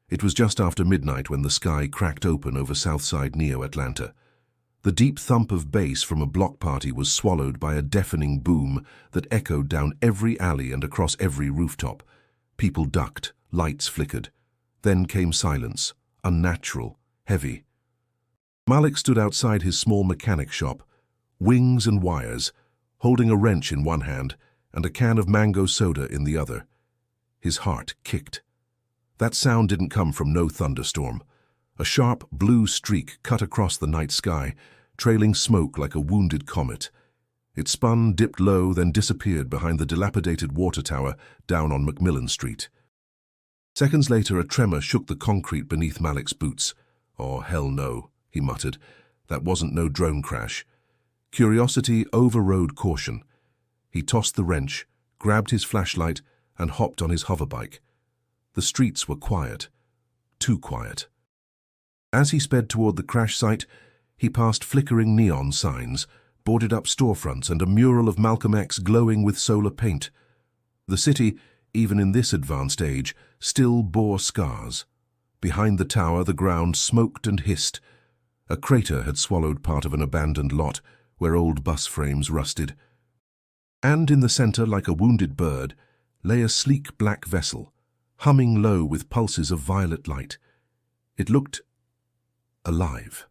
It was just after midnight when the sky cracked open over Southside Neo-Atlanta. The deep thump of bass from a block party was swallowed by a deafening boom that echoed down every alley and across every rooftop. People ducked, lights flickered. Then came silence, unnatural, heavy. Malik stood outside his small mechanic shop, wings and wires, holding a wrench in one hand and a can of mango soda in the other. His heart kicked. That sound didn't come from no thunderstorm. A sharp blue streak cut across the night sky, trailing smoke like a wounded comet. It spun, dipped low, then disappeared behind the dilapidated water tower down on McMillan Street. Seconds later, a tremor shook the concrete beneath Malik's boots. "Oh, hell no," he muttered. "That wasn't no drone crash." Curiosity overrode caution. He tossed the wrench, grabbed his flashlight, and hopped on his hoverbike. The streets were quiet. Too quiet. As he sped toward the crash site, he passed flickering neon signs, boarded-up storefronts, and a mural of Malcolm X glowing with solar paint. The city, even in this advanced age, still bore scars. Behind the tower, the ground smoked and hissed. A crater had swallowed part of an abandoned lot, where old bus frames rusted. And in the center, like a wounded bird, lay a sleek black vessel, humming low with pulses of violet light. It looked alive.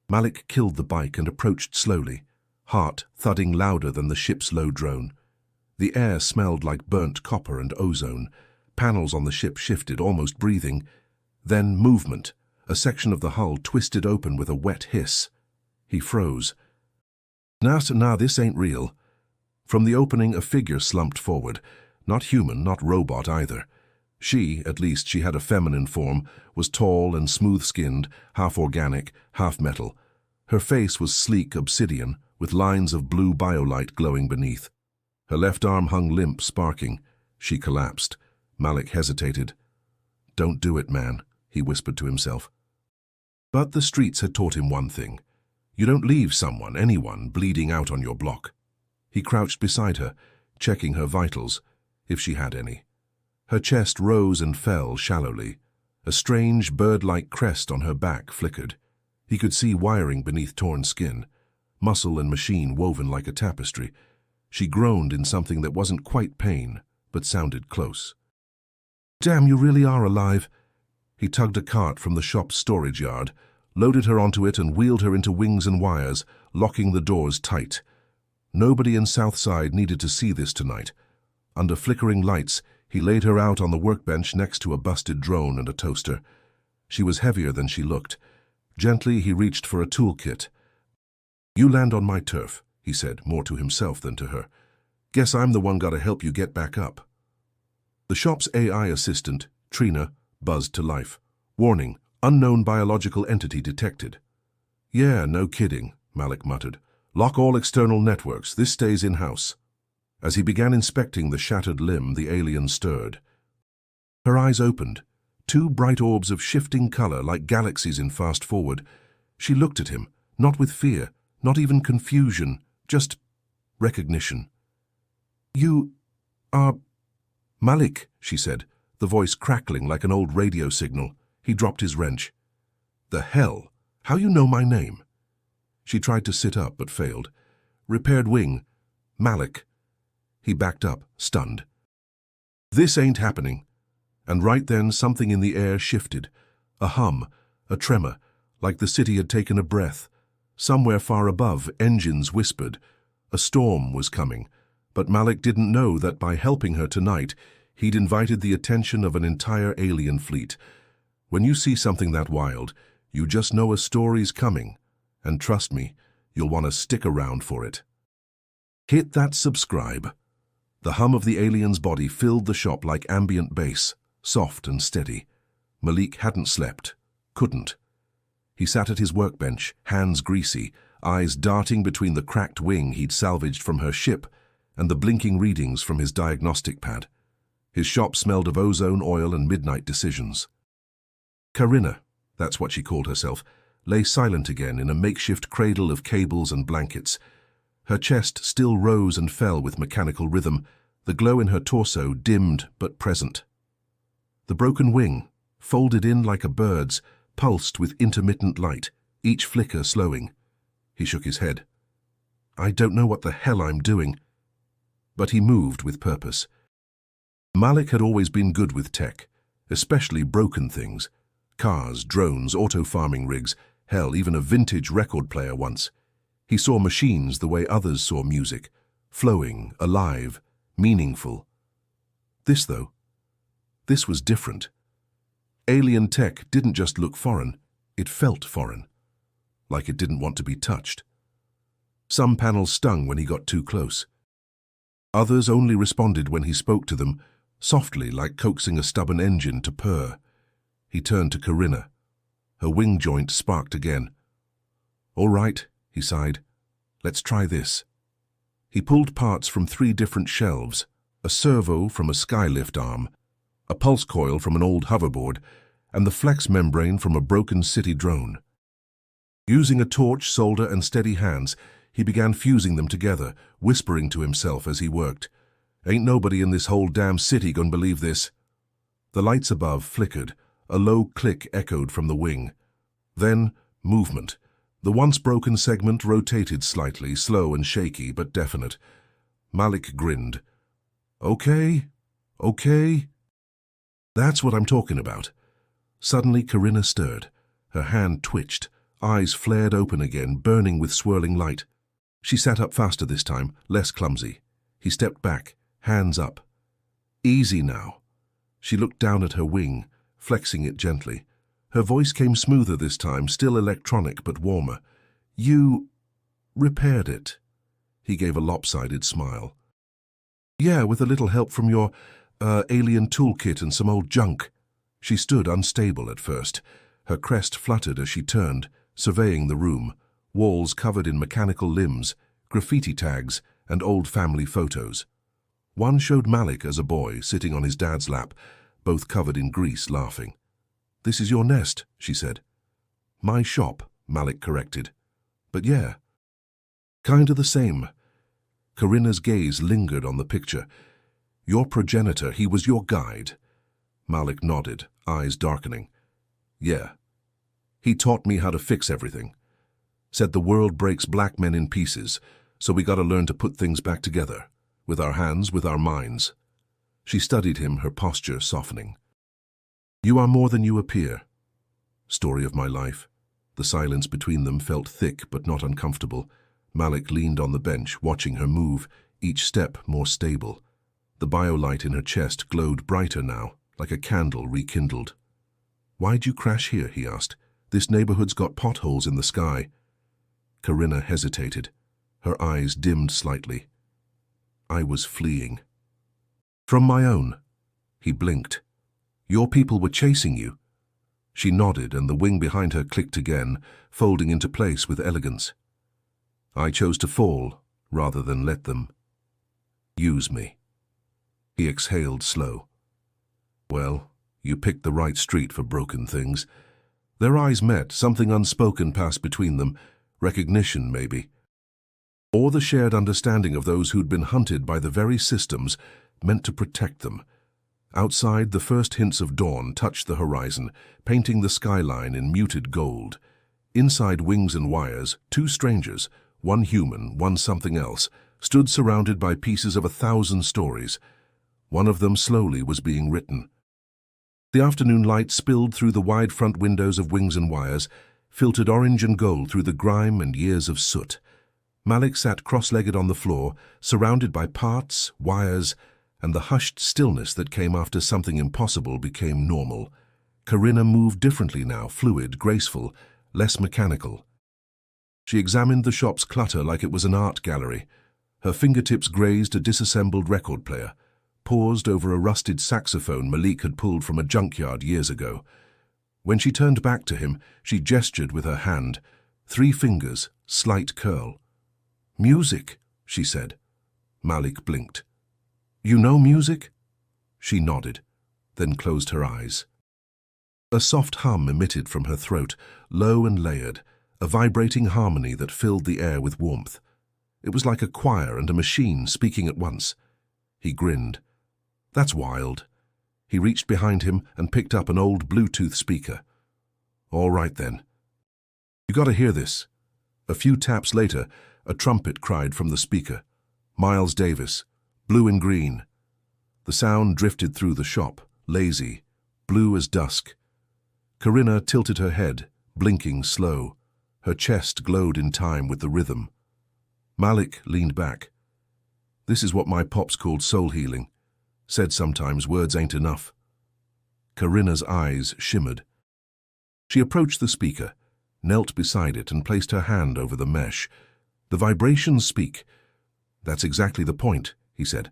Malik killed the bike and approached slowly, heart thudding louder than the ship's low drone. The air smelled like burnt copper and ozone. Panels on the ship shifted, almost breathing. Then movement. A section of the hull twisted open with a wet hiss. He froze. Nah, this ain't real. From the opening, a figure slumped forward. Not human, not robot either. She, at least she had a feminine form, was tall and smooth-skinned, half organic, half metal. Her face was sleek obsidian, with lines of blue biolight glowing beneath. Her left arm hung limp, sparking. She collapsed. Malik hesitated. "Don't do it, man," he whispered to himself. But the streets had taught him one thing. You don't leave someone, anyone, bleeding out on your block. He crouched beside her, checking her vitals, if she had any. Her chest rose and fell shallowly. A strange, bird-like crest on her back flickered. He could see wiring beneath torn skin, muscle and machine woven like a tapestry. She groaned in something that wasn't quite pain, but sounded close. "Damn, you really are alive." He tugged a cart from the shop's storage yard, loaded her onto it and wheeled her into wings and wires, locking the doors tight. Nobody in Southside needed to see this tonight. Under flickering lights, he laid her out on the workbench next to a busted drone and a toaster. She was heavier than she looked. Gently, he reached for a toolkit. "You land on my turf," he said, more to himself than to her. "Guess I'm the one gotta help you get back up." The shop's AI assistant, Trina, buzzed to life. "Warning, unknown biological entity detected." "Yeah, no kidding," Malik muttered. "Lock all external networks. This stays in-house." As he began inspecting the shattered limb, the alien stirred. Her eyes opened, two bright orbs of shifting color like galaxies in fast forward. She looked at him, not with fear, not even confusion, just recognition. "You are Malik," she said, the voice crackling like an old radio signal. He dropped his wrench. "The hell? How you know my name?" She tried to sit up but failed. "Repaired wing. Malik." He backed up, stunned. "This ain't happening." And right then something in the air shifted. A hum, a tremor, like the city had taken a breath. Somewhere far above, engines whispered. A storm was coming, but Malik didn't know that by helping her tonight, he'd invited the attention of an entire alien fleet. When you see something that wild, you just know a story's coming. And trust me, you'll want to stick around for it. Hit that subscribe. The hum of the alien's body filled the shop like ambient bass, soft and steady. Malik hadn't slept, couldn't. He sat at his workbench, hands greasy, eyes darting between the cracked wing he'd salvaged from her ship and the blinking readings from his diagnostic pad. His shop smelled of ozone, oil, and midnight decisions. Karina, that's what she called herself, lay silent again in a makeshift cradle of cables and blankets. Her chest still rose and fell with mechanical rhythm, the glow in her torso dimmed but present. The broken wing, folded in like a bird's, pulsed with intermittent light, each flicker slowing. He shook his head. I don't know what the hell I'm doing. But he moved with purpose. Malik had always been good with tech, especially broken things. Cars, drones, auto-farming rigs, hell, even a vintage record player once. He saw machines the way others saw music, flowing, alive, meaningful. This, though, this was different. Alien tech didn't just look foreign, it felt foreign, like it didn't want to be touched. Some panels stung when he got too close. Others only responded when he spoke to them, softly like coaxing a stubborn engine to purr. He turned to Corinna. Her wing joint sparked again. All right, he sighed. Let's try this. He pulled parts from 3 different shelves, a servo from a skylift arm, a pulse coil from an old hoverboard, and the flex membrane from a broken city drone. Using a torch, solder, and steady hands, he began fusing them together, whispering to himself as he worked. Ain't nobody in this whole damn city gonna believe this. The lights above flickered. A low click echoed from the wing. Then, movement. The once broken segment rotated slightly, slow and shaky, but definite. Malik grinned. Okay. That's what I'm talking about. Suddenly, Corinna stirred. Her hand twitched. Eyes flared open again, burning with swirling light. She sat up faster this time, less clumsy. He stepped back, hands up. Easy now. She looked down at her wing, flexing it gently. Her voice came smoother this time, still electronic but warmer. You repaired it. He gave a lopsided smile. Yeah, with a little help from your alien toolkit and some old junk. She stood unstable at first. Her crest fluttered as she turned, surveying the room, walls covered in mechanical limbs, graffiti tags, and old family photos. One showed Malik as a boy, sitting on his dad's lap, both covered in grease, laughing. This is your nest, she said. My shop, Malik corrected. But yeah, kinda the same. Corinna's gaze lingered on the picture. Your progenitor, he was your guide. Malik nodded, eyes darkening. Yeah. He taught me how to fix everything. Said the world breaks black men in pieces, so we gotta learn to put things back together. With our hands, with our minds. She studied him, her posture softening. You are more than you appear. Story of my life. The silence between them felt thick but not uncomfortable. Malik leaned on the bench, watching her move, each step more stable. The biolight in her chest glowed brighter now, like a candle rekindled. Why'd you crash here, he asked. This neighborhood's got potholes in the sky. Corinna hesitated. Her eyes dimmed slightly. I was fleeing. From my own. He blinked. Your people were chasing you. She nodded, and the wing behind her clicked again, folding into place with elegance. I chose to fall, rather than let them use me. He exhaled slow. Well, you picked the right street for broken things. Their eyes met, something unspoken passed between them, recognition maybe. Or the shared understanding of those who'd been hunted by the very systems meant to protect them. Outside, the first hints of dawn touched the horizon, painting the skyline in muted gold. Inside Wings and Wires, 2 strangers, one human, one something else, stood surrounded by pieces of 1,000 stories. One of them slowly was being written. The afternoon light spilled through the wide front windows of Wings and Wires, filtered orange and gold through the grime and years of soot. Malik sat cross-legged on the floor, surrounded by parts, wires, and the hushed stillness that came after something impossible became normal. Corinna moved differently now, fluid, graceful, less mechanical. She examined the shop's clutter like it was an art gallery. Her fingertips grazed a disassembled record player, paused over a rusted saxophone Malik had pulled from a junkyard years ago. When she turned back to him, she gestured with her hand, 3 fingers, slight curl. Music, she said. Malik blinked. You know music? She nodded, then closed her eyes. A soft hum emitted from her throat, low and layered, a vibrating harmony that filled the air with warmth. It was like a choir and a machine speaking at once. He grinned. That's wild. He reached behind him and picked up an old Bluetooth speaker. "All right then. You gotta hear this." A few taps later, a trumpet cried from the speaker. "Miles Davis, blue and green." The sound drifted through the shop, lazy, blue as dusk. Corinna tilted her head, blinking slow. Her chest glowed in time with the rhythm. Malik leaned back. "This is what my pops called soul healing. Said sometimes words ain't enough." Corinna's eyes shimmered. She approached the speaker, knelt beside it and placed her hand over the mesh. "The vibrations speak." "That's exactly the point," he said.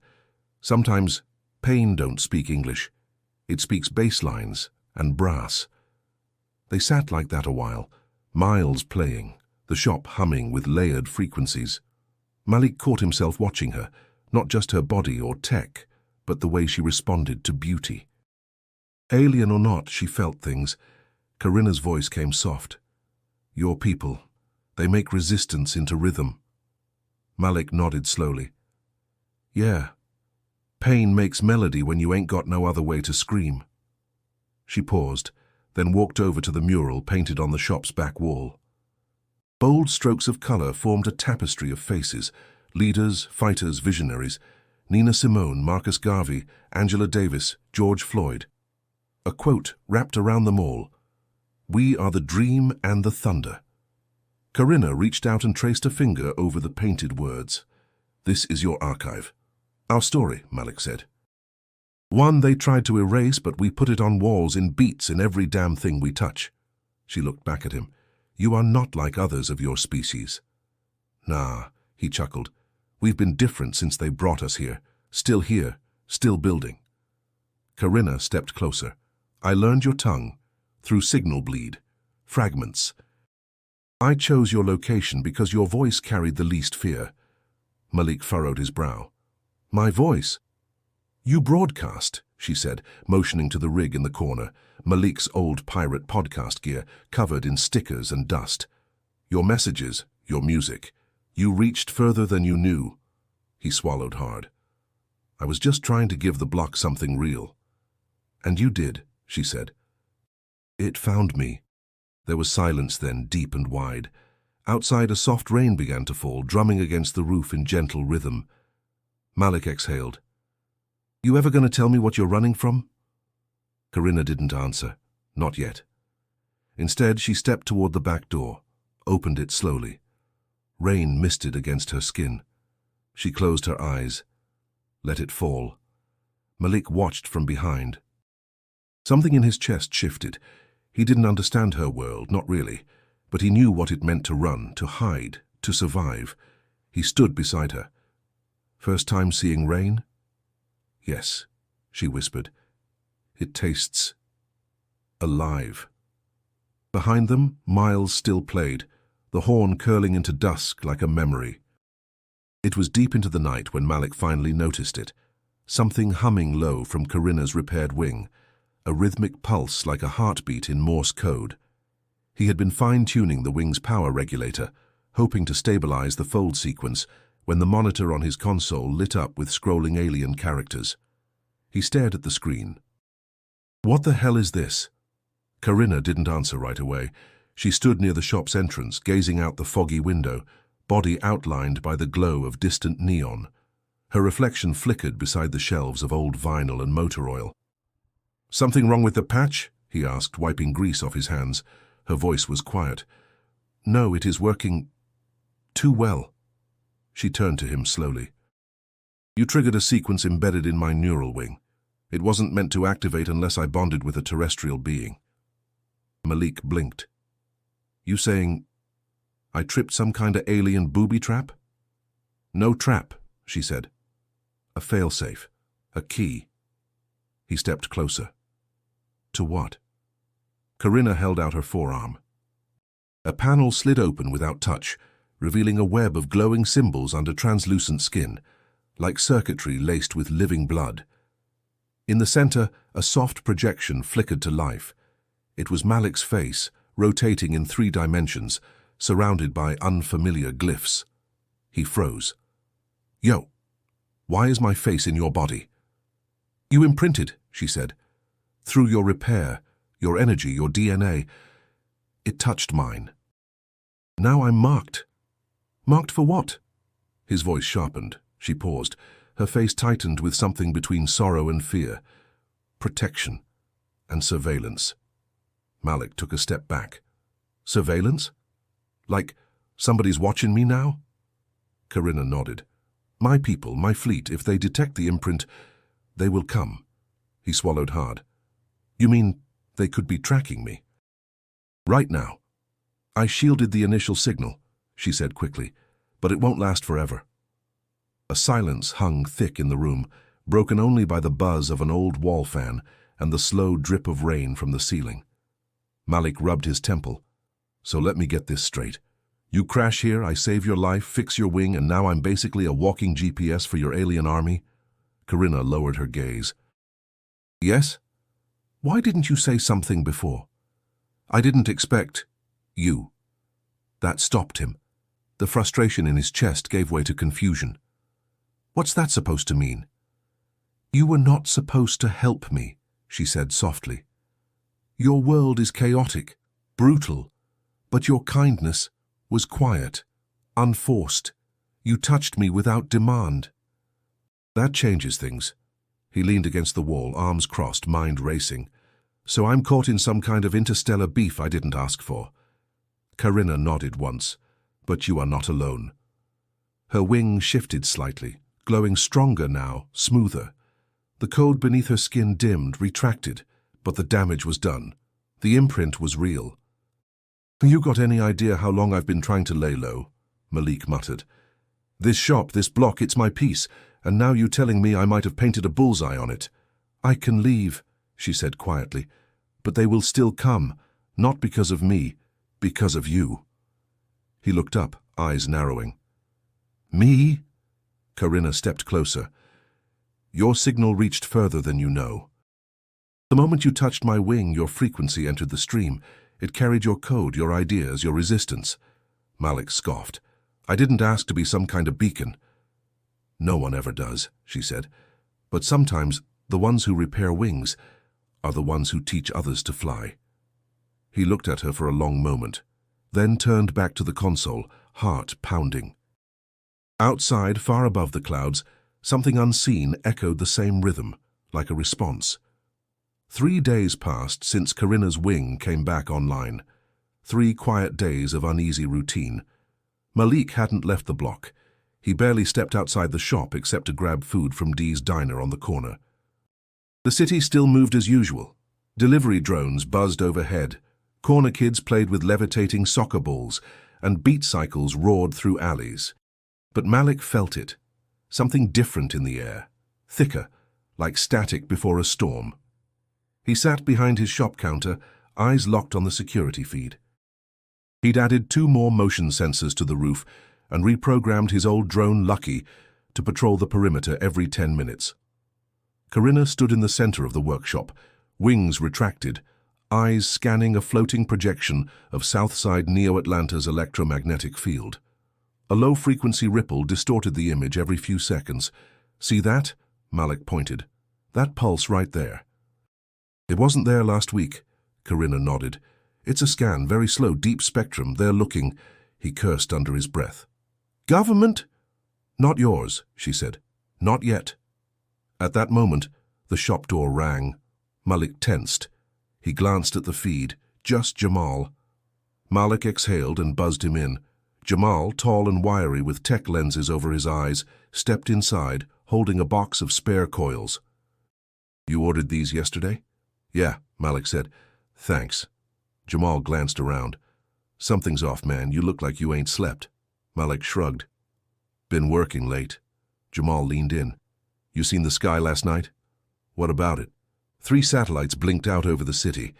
"Sometimes pain don't speak English. It speaks bass lines and brass." They sat like that a while, Miles playing, the shop humming with layered frequencies. Malik caught himself watching her, not just her body or tech, but the way she responded to beauty. Alien or not, she felt things. Corinna's voice came soft. "Your people, they make resistance into rhythm." Malik nodded slowly. "Yeah. Pain makes melody when you ain't got no other way to scream." She paused, then walked over to the mural painted on the shop's back wall. Bold strokes of color formed a tapestry of faces: leaders, fighters, visionaries. Nina Simone, Marcus Garvey, Angela Davis, George Floyd. A quote wrapped around them all: "We are the dream and the thunder." Corinna reached out and traced a finger over the painted words. "This is your archive." "Our story," Malik said. "One they tried to erase, but we put it on walls in beats in every damn thing we touch." She looked back at him. "You are not like others of your species." "Nah," he chuckled. "We've been different since they brought us here. Still here, still building." Corinna stepped closer. "I learned your tongue through signal bleed, fragments. I chose your location because your voice carried the least fear." Malik furrowed his brow. "My voice?" "You broadcast," she said, motioning to the rig in the corner, Malik's old pirate podcast gear, covered in stickers and dust. "Your messages, your music. You reached further than you knew." He swallowed hard. "I was just trying to give the block something real." "And you did," she said. "It found me." There was silence then, deep and wide. Outside, a soft rain began to fall, drumming against the roof in gentle rhythm. Malik exhaled. "You ever gonna tell me what you're running from?" Corinna didn't answer. Not yet. Instead, she stepped toward the back door, opened it slowly. Rain misted against her skin. She closed her eyes, let it fall. Malik watched from behind. Something in his chest shifted. He didn't understand her world, not really, but he knew what it meant to run, to hide, to survive. He stood beside her. "First time seeing rain?" "Yes," she whispered. "It tastes alive." Behind them, Miles still played, the horn curling into dusk like a memory. It was deep into the night when Malik finally noticed it. Something humming low from Corinna's repaired wing, a rhythmic pulse like a heartbeat in Morse code. He had been fine-tuning the wing's power regulator, hoping to stabilize the fold sequence, when the monitor on his console lit up with scrolling alien characters. He stared at the screen. "What the hell is this?" Corinna didn't answer right away. She stood near the shop's entrance, gazing out the foggy window, body outlined by the glow of distant neon. Her reflection flickered beside the shelves of old vinyl and motor oil. "Something wrong with the patch?" he asked, wiping grease off his hands. Her voice was quiet. "No, it is working too well." She turned to him slowly. "You triggered a sequence embedded in my neural wing. It wasn't meant to activate unless I bonded with a terrestrial being." Malik blinked. "You saying I tripped some kind of alien booby trap?" "No trap," she said. "A failsafe, a key." He stepped closer. "To what?" Corinna held out her forearm. A panel slid open without touch, revealing a web of glowing symbols under translucent skin, like circuitry laced with living blood. In the center, a soft projection flickered to life. It was Malik's face, rotating in 3 dimensions, surrounded by unfamiliar glyphs. He froze. "Yo, why is my face in your body?" "You imprinted," she said. Through your repair, your energy, your DNA. It touched mine. Now I'm marked. Marked for what? His voice sharpened. She paused. Her face tightened with something between sorrow and fear. Protection and surveillance. Malik took a step back. Surveillance? Like somebody's watching me now? Corinna nodded. My people, my fleet, if they detect the imprint, they will come. He swallowed hard. You mean they could be tracking me? Right now. I shielded the initial signal, she said quickly, but it won't last forever. A silence hung thick in the room, broken only by the buzz of an old wall fan and the slow drip of rain from the ceiling. Malik rubbed his temple. So let me get this straight. You crash here, I save your life, fix your wing, and now I'm basically a walking GPS for your alien army? Corinna lowered her gaze. Yes? Why didn't you say something before? I didn't expect you. That stopped him. The frustration in his chest gave way to confusion. What's that supposed to mean? You were not supposed to help me, she said softly. Your world is chaotic, brutal, but your kindness was quiet, unforced. You touched me without demand. That changes things. He leaned against the wall, arms crossed, mind racing. So I'm caught in some kind of interstellar beef I didn't ask for. Corinna nodded once, but you are not alone. Her wing shifted slightly, glowing stronger now, smoother. The code beneath her skin dimmed, retracted, but the damage was done. The imprint was real. You got any idea how long I've been trying to lay low? Malik muttered. This shop, this block, it's my piece, and now you telling me I might have painted a bullseye on it. I can leave, she said quietly, but they will still come, not because of me, because of you. He looked up, eyes narrowing. Me? Corinna stepped closer. Your signal reached further than you know. The moment you touched my wing, your frequency entered the stream. It carried your code, your ideas, your resistance. Malik scoffed. I didn't ask to be some kind of beacon. No one ever does, she said. But sometimes the ones who repair wings are the ones who teach others to fly. He looked at her for a long moment, then turned back to the console, heart pounding. Outside, far above the clouds, something unseen echoed the same rhythm, like a response. 3 days passed since Corinna's wing came back online. 3 quiet days of uneasy routine. Malik hadn't left the block. He barely stepped outside the shop except to grab food from Dee's diner on the corner. The city still moved as usual. Delivery drones buzzed overhead. Corner kids played with levitating soccer balls, and beat cycles roared through alleys. But Malik felt it. Something different in the air. Thicker, like static before a storm. He sat behind his shop counter, eyes locked on the security feed. He'd added 2 more motion sensors to the roof and reprogrammed his old drone Lucky to patrol the perimeter every 10 minutes. Corinna stood in the center of the workshop, wings retracted, eyes scanning a floating projection of Southside Neo-Atlanta's electromagnetic field. A low-frequency ripple distorted the image every few seconds. See that? Malik pointed. That pulse right there. It wasn't there last week, Corinna nodded. It's a scan, very slow, deep spectrum. They're looking, he cursed under his breath. Government? Not yours, she said. Not yet. At that moment, the shop door rang. Malik tensed. He glanced at the feed. Just Jamal. Malik exhaled and buzzed him in. Jamal, tall and wiry with tech lenses over his eyes, stepped inside, holding a box of spare coils. You ordered these yesterday? Yeah, Malik said. Thanks. Jamal glanced around. Something's off, man. You look like you ain't slept. Malik shrugged. Been working late. Jamal leaned in. You seen the sky last night? What about it? 3 satellites blinked out over the city.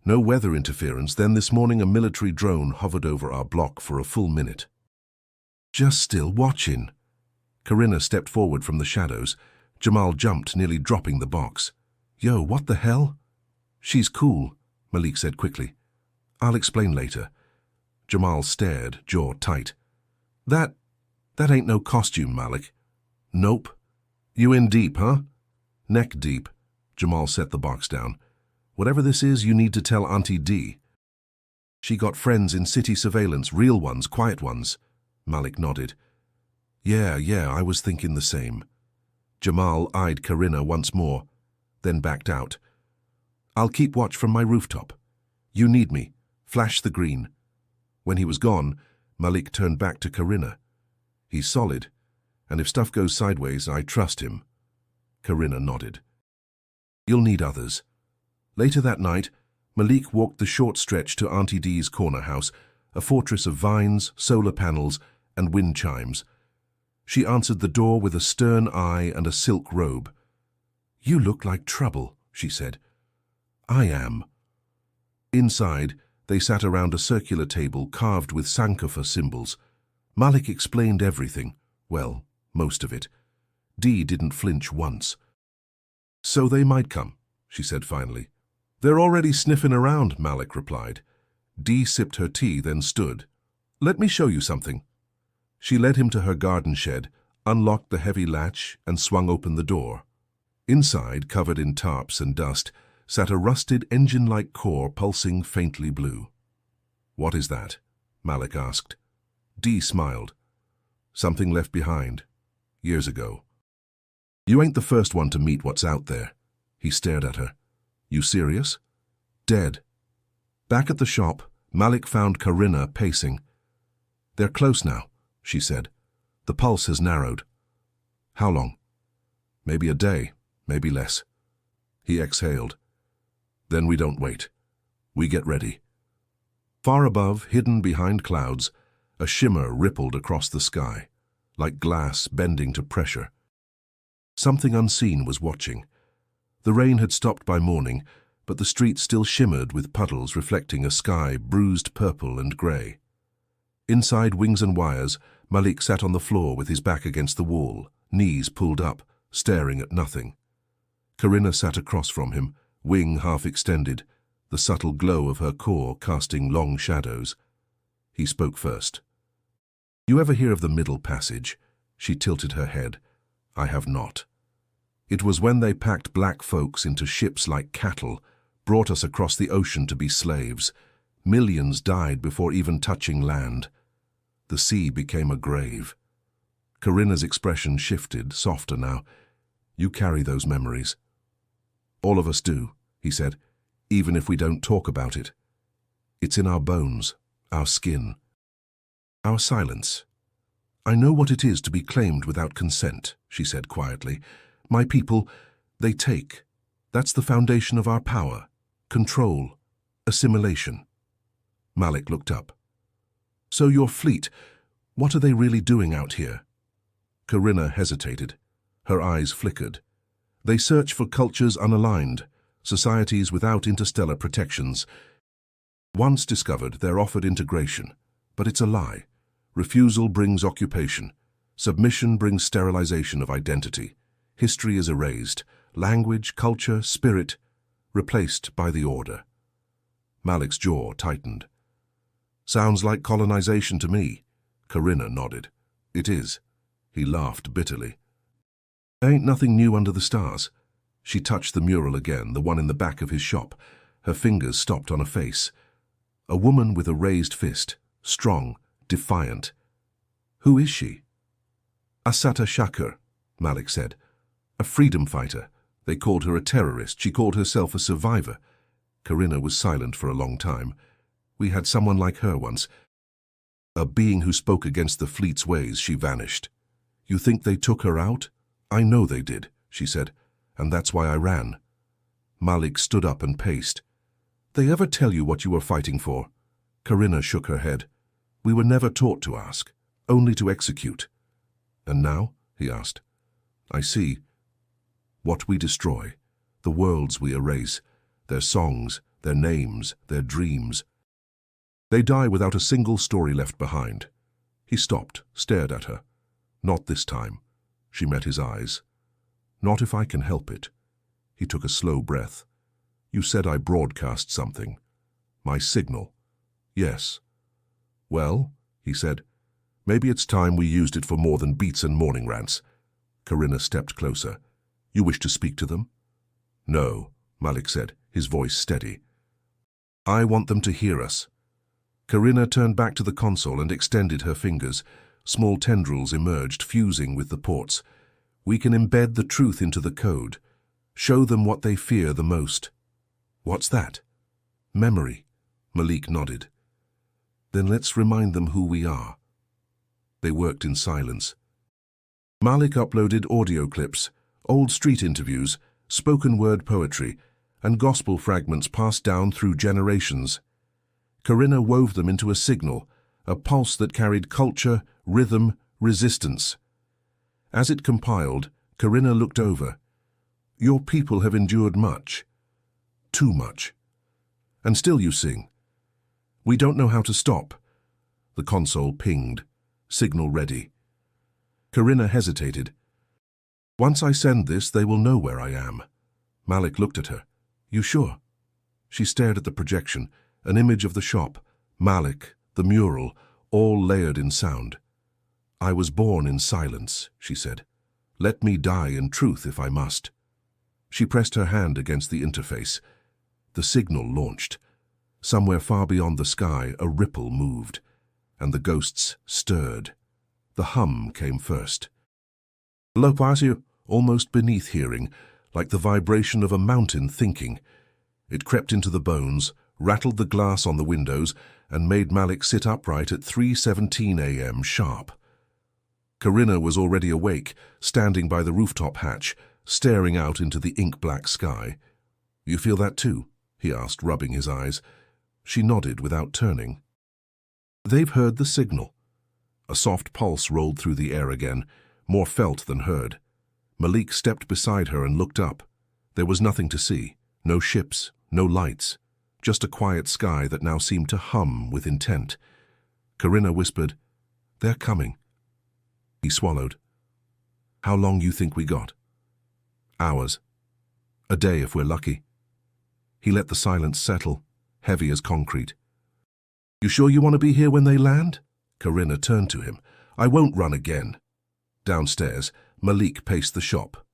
No weather interference. Then this morning a military drone hovered over our block for a full minute. Just still watching. Corinna stepped forward from the shadows. Jamal jumped, nearly dropping the box. Yo, what the hell? She's cool, Malik said quickly. I'll explain later. Jamal stared, jaw tight. That ain't no costume, Malik. Nope. You in deep, huh? Neck deep. Jamal set the box down. Whatever this is, you need to tell Auntie D. She got friends in city surveillance, real ones, quiet ones. Malik nodded. Yeah, I was thinking the same. Jamal eyed Karina once more, then backed out. I'll keep watch from my rooftop. You need me. Flash the green. When he was gone, Malik turned back to Karina. He's solid, and if stuff goes sideways, I trust him. Karina nodded. You'll need others. Later that night, Malik walked the short stretch to Auntie D's corner house, a fortress of vines, solar panels, and wind chimes. She answered the door with a stern eye and a silk robe. You look like trouble, she said. I am. Inside, they sat around a circular table carved with Sankofa symbols. Malik explained everything. Well, most of it. Dee didn't flinch once. So they might come, she said finally. They're already sniffing around, Malik replied. Dee sipped her tea, then stood. Let me show you something. She led him to her garden shed, unlocked the heavy latch, and swung open the door. Inside, covered in tarps and dust, sat a rusted engine-like core pulsing faintly blue. What is that? Malik asked. Dee smiled. Something left behind, years ago. You ain't the first one to meet what's out there. He stared at her. You serious? Dead. Back at the shop, Malik found Karina pacing. They're close now, she said. The pulse has narrowed. How long? Maybe a day, maybe less. He exhaled. Then we don't wait. We get ready. Far above, hidden behind clouds, a shimmer rippled across the sky, like glass bending to pressure. Something unseen was watching. The rain had stopped by morning, but the street still shimmered with puddles reflecting a sky bruised purple and grey. Inside Wings and Wires, Malik sat on the floor with his back against the wall, knees pulled up, staring at nothing. Karina sat across from him, wing half extended, the subtle glow of her core casting long shadows. He spoke first. You ever hear of the Middle Passage? She tilted her head. I have not. It was when they packed black folks into ships like cattle, brought us across the ocean to be slaves. Millions died before even touching land. The sea became a grave. Karina's expression shifted, softer now. You carry those memories. All of us do, he said, even if we don't talk about it. It's in our bones, our skin, our silence. I know what it is to be claimed without consent, she said quietly. My people, they take. That's the foundation of our power. Control. Assimilation. Malik looked up. So your fleet, what are they really doing out here? Karina hesitated. Her eyes flickered. They search for cultures unaligned, societies without interstellar protections. Once discovered, they're offered integration. But it's a lie. Refusal brings occupation. Submission brings sterilization of identity. History is erased. Language, culture, spirit, replaced by the order. Malik's jaw tightened. Sounds like colonization to me. Karina nodded. It is. He laughed bitterly. Ain't nothing new under the stars. She touched the mural again, the one in the back of his shop. Her fingers stopped on a face. A woman with a raised fist, strong, defiant. Who is she? Assata Shakur, Malik said. A freedom fighter. They called her a terrorist. She called herself a survivor. Karina was silent for a long time. We had someone like her once. A being who spoke against the fleet's ways. She vanished. You think they took her out? I know they did, she said, and that's why I ran. Malik stood up and paced. They ever tell you what you were fighting for? Karina shook her head. We were never taught to ask, only to execute. And now? He asked. I see. What we destroy, the worlds we erase, their songs, their names, their dreams. They die without a single story left behind. He stopped, stared at her. Not this time. She met his eyes. Not if I can help it. He took a slow breath. You said I broadcast something. My signal. Yes. Well, he said, maybe it's time we used it for more than beats and morning rants. Karina stepped closer. You wish to speak to them? No, Malik said, his voice steady. I want them to hear us. Corinna turned back to the console and extended her fingers. Small tendrils emerged, fusing with the ports. We can embed the truth into the code. Show them what they fear the most. What's that? Memory. Malik nodded. Then let's remind them who we are. They worked in silence. Malik uploaded audio clips, old street interviews, spoken word poetry, and gospel fragments passed down through generations. Corinna wove them into a signal, a pulse that carried culture, rhythm, resistance. As it compiled, Corinna looked over. Your people have endured much. Too much. And still you sing. We don't know how to stop. The console pinged. Signal ready. Corinna hesitated. Once I send this, they will know where I am. Malik looked at her. You sure? She stared at the projection, an image of the shop, Malik, the mural, all layered in sound. I was born in silence, she said. Let me die in truth if I must. She pressed her hand against the interface. The signal launched. Somewhere far beyond the sky, a ripple moved, and the ghosts stirred. The hum came first. Loquacio, almost beneath hearing, like the vibration of a mountain thinking. It crept into the bones, rattled the glass on the windows, and made Malik sit upright at 3:17 a.m. sharp. Corinna was already awake, standing by the rooftop hatch, staring out into the ink-black sky. You feel that too? He asked, rubbing his eyes. She nodded without turning. They've heard the signal. A soft pulse rolled through the air again, more felt than heard. Malik stepped beside her and looked up. There was nothing to see, no ships, no lights, just a quiet sky that now seemed to hum with intent. Corinna whispered, They're coming. He swallowed. How long you think we got? Hours. A day if we're lucky. He let the silence settle, heavy as concrete. You sure you want to be here when they land? Corinna turned to him. I won't run again. Downstairs, Malik paced the shop.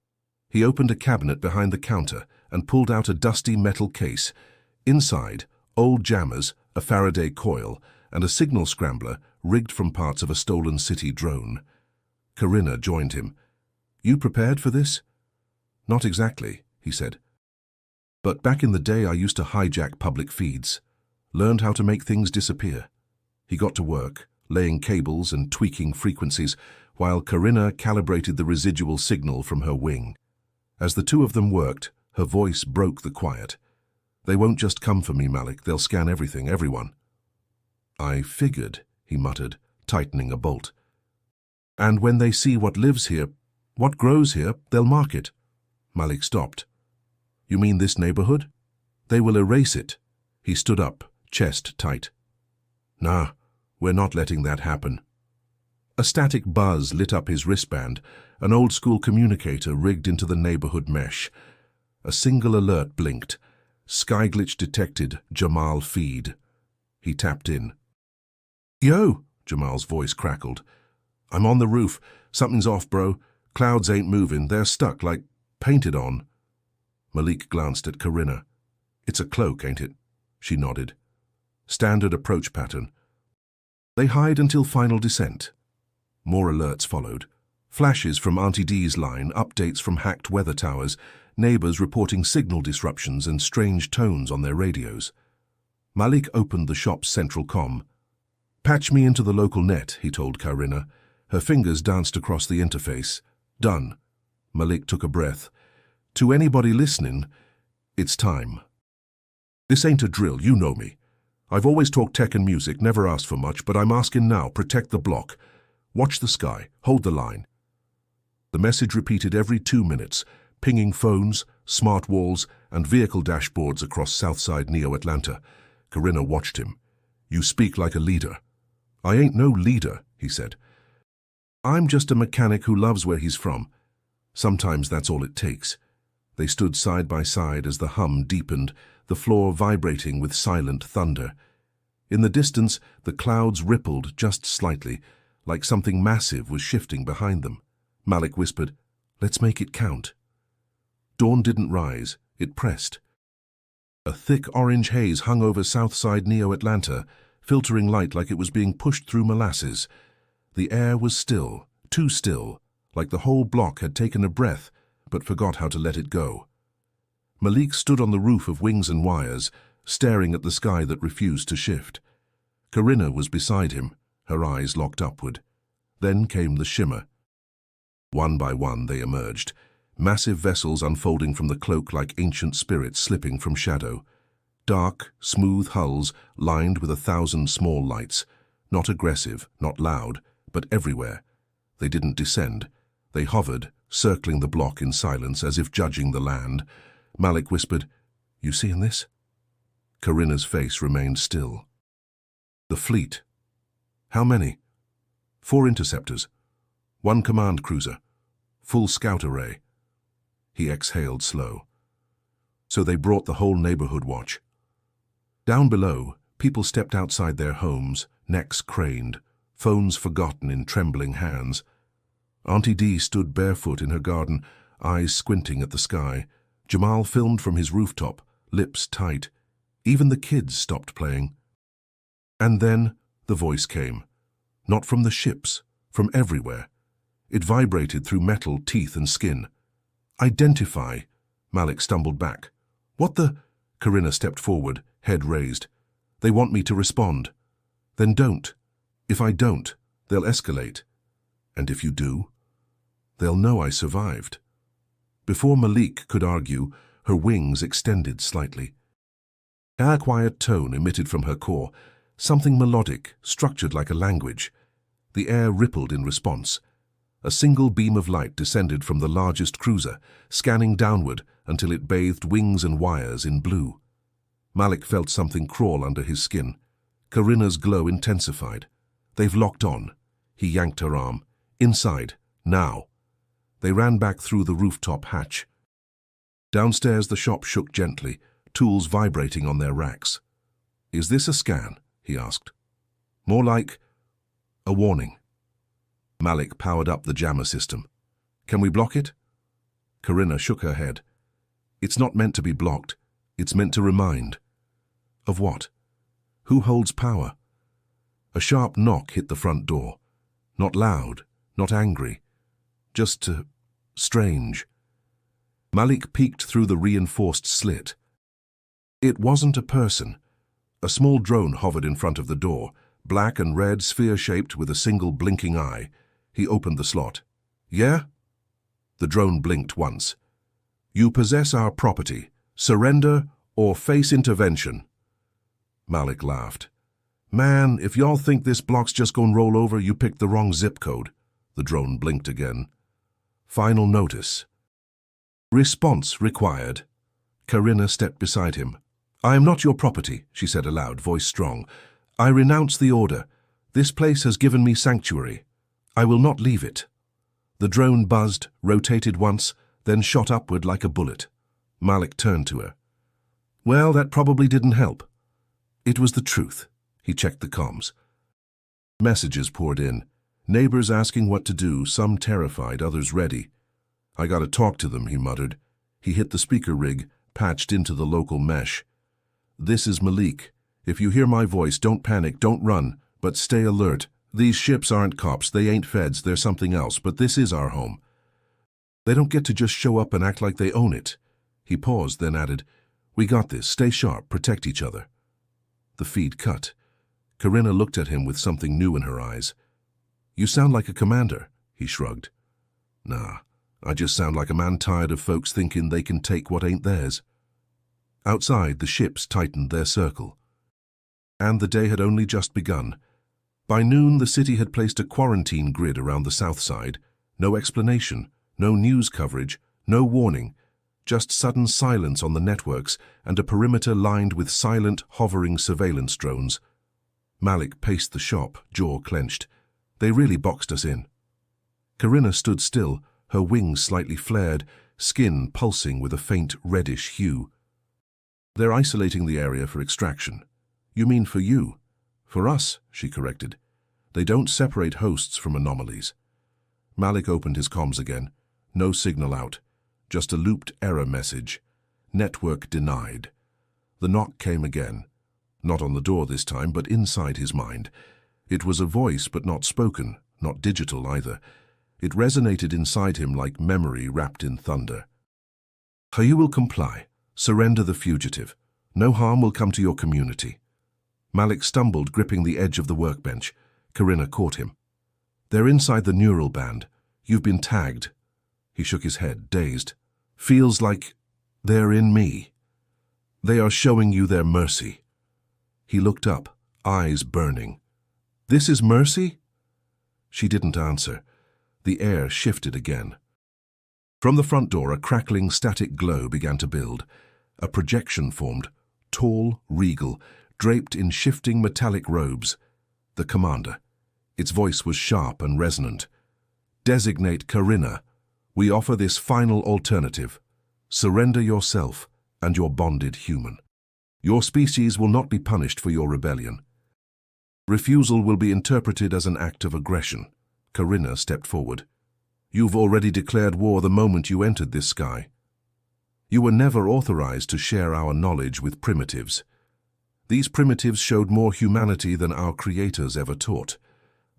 He opened a cabinet behind the counter and pulled out a dusty metal case. Inside, old jammers, a Faraday coil, and a signal scrambler rigged from parts of a stolen city drone. Corinna joined him. You prepared for this? Not exactly, he said. But back in the day I used to hijack public feeds. Learned how to make things disappear. He got to work, laying cables and tweaking frequencies, while Corinna calibrated the residual signal from her wing. As the two of them worked, her voice broke the quiet. They won't just come for me, Malik. They'll scan everything, everyone. I figured, he muttered, tightening a bolt. And when they see what lives here, what grows here, they'll mark it. Malik stopped. You mean this neighborhood? They will erase it. He stood up, chest tight. Nah, we're not letting that happen. A static buzz lit up his wristband, an old-school communicator rigged into the neighborhood mesh. A single alert blinked. Skyglitch detected, Jamal feed. He tapped in. Yo, Jamal's voice crackled. I'm on the roof. Something's off, bro. Clouds ain't moving. They're stuck, like painted on. Malik glanced at Corinna. It's a cloak, ain't it? She nodded. Standard approach pattern. They hide until final descent. More alerts followed. Flashes from Auntie D's line, updates from hacked weather towers, neighbors reporting signal disruptions and strange tones on their radios. Malik opened the shop's central comm. Patch me into the local net, he told Corinna. Her fingers danced across the interface. Done. Malik took a breath. To anybody listening, it's time. This ain't a drill, you know me. I've always talked tech and music, never asked for much, but I'm asking now, protect the block. Watch the sky, hold the line. The message repeated every 2 minutes, pinging phones, smart walls, and vehicle dashboards across Southside Neo-Atlanta. Corinna watched him. You speak like a leader. I ain't no leader, he said. I'm just a mechanic who loves where he's from. Sometimes that's all it takes. They stood side by side as the hum deepened, the floor vibrating with silent thunder. In the distance, the clouds rippled just slightly, like something massive was shifting behind them. Malik whispered, Let's make it count. Dawn didn't rise, it pressed. A thick orange haze hung over Southside Neo-Atlanta, filtering light like it was being pushed through molasses. The air was still, too still, like the whole block had taken a breath, but forgot how to let it go. Malik stood on the roof of Wings and Wires, staring at the sky that refused to shift. Corinna was beside him, her eyes locked upward. Then came the shimmer. One by one they emerged, massive vessels unfolding from the cloak like ancient spirits slipping from shadow. Dark, smooth hulls lined with 1,000 small lights, not aggressive, not loud, but everywhere. They didn't descend. They hovered, circling the block in silence as if judging the land. Malik whispered, "You seeing this?" Corinna's face remained still. "The fleet. How many?" "4 interceptors. 1 command cruiser. Full scout array." He exhaled slow. "So they brought the whole neighborhood watch." Down below, people stepped outside their homes, necks craned, phones forgotten in trembling hands. Auntie Dee stood barefoot in her garden, eyes squinting at the sky. Jamal filmed from his rooftop, lips tight. Even the kids stopped playing. And then the voice came. Not from the ships, from everywhere. It vibrated through metal, teeth, and skin. "Identify." Malik stumbled back. "What the—" Corinna stepped forward, head raised. "They want me to respond." "Then don't. If I don't, they'll escalate. And if you do, they'll know I survived." Before Malik could argue, her wings extended slightly. A quiet tone emitted from her core, something melodic, structured like a language. The air rippled in response. A single beam of light descended from the largest cruiser, scanning downward until it bathed Wings and Wires in blue. Malik felt something crawl under his skin. Corinna's glow intensified. "They've locked on." He yanked her arm. "Inside, now." They ran back through the rooftop hatch. Downstairs the shop shook gently, tools vibrating on their racks. "Is this a scan?" he asked. "More like a warning." Malik powered up the jammer system. "Can we block it?" Corinna shook her head. "It's not meant to be blocked. It's meant to remind." "Of what?" "Who holds power?" A sharp knock hit the front door. Not loud, not angry. Just strange. Malik peeked through the reinforced slit. It wasn't a person. A small drone hovered in front of the door, black and red, sphere-shaped with a single blinking eye. He opened the slot. "Yeah?" The drone blinked once. "You possess our property. Surrender or face intervention." Malik laughed. "Man, if y'all think this block's just gonna roll over, you picked the wrong zip code." The drone blinked again. "Final notice. Response required." Corinna stepped beside him. "I am not your property," she said aloud, voice strong. "I renounce the order. This place has given me sanctuary. I will not leave it." The drone buzzed, rotated once, then shot upward like a bullet. Malik turned to her. "Well, that probably didn't help." It was the truth. He checked the comms. Messages poured in. Neighbors asking what to do, some terrified, others ready. "I gotta talk to them," he muttered. He hit the speaker rig, patched into the local mesh. "This is Malik. If you hear my voice, don't panic, don't run, but stay alert. These ships aren't cops, they ain't feds, they're something else, but this is our home. They don't get to just show up and act like they own it." He paused, then added, "We got this, stay sharp, protect each other." The feed cut. Corinna looked at him with something new in her eyes. "You sound like a commander," he shrugged. "Nah, I just sound like a man tired of folks thinking they can take what ain't theirs." Outside, the ships tightened their circle. And the day had only just begun. By noon, the city had placed a quarantine grid around the south side. No explanation, no news coverage, no warning, just sudden silence on the networks and a perimeter lined with silent, hovering surveillance drones. Malik paced the shop, jaw clenched. They really boxed us in. Corinna stood still, her wings slightly flared, skin pulsing with a faint reddish hue. "They're isolating the area for extraction." "You mean for you?" "For us," she corrected. "They don't separate hosts from anomalies." Malik opened his comms again. No signal out. Just a looped error message. "Network denied." The knock came again. Not on the door this time, but inside his mind. It was a voice, but not spoken, not digital either. It resonated inside him like memory wrapped in thunder. You will comply. Surrender the fugitive. No harm will come to your community. Malik stumbled, gripping the edge of the workbench. Corinna caught him. They're inside the neural band. You've been tagged. He shook his head, dazed. Feels like they're in me. They are showing you their mercy. He looked up, eyes burning. This is mercy? She didn't answer. The air shifted again. From the front door, a crackling static glow began to build. A projection formed, tall, regal, draped in shifting metallic robes. The commander. Its voice was sharp and resonant. Designate Corinna. We offer this final alternative. Surrender yourself and your bonded human. Your species will not be punished for your rebellion. Refusal will be interpreted as an act of aggression. Corinna stepped forward. You've already declared war the moment you entered this sky. You were never authorized to share our knowledge with primitives. These primitives showed more humanity than our creators ever taught.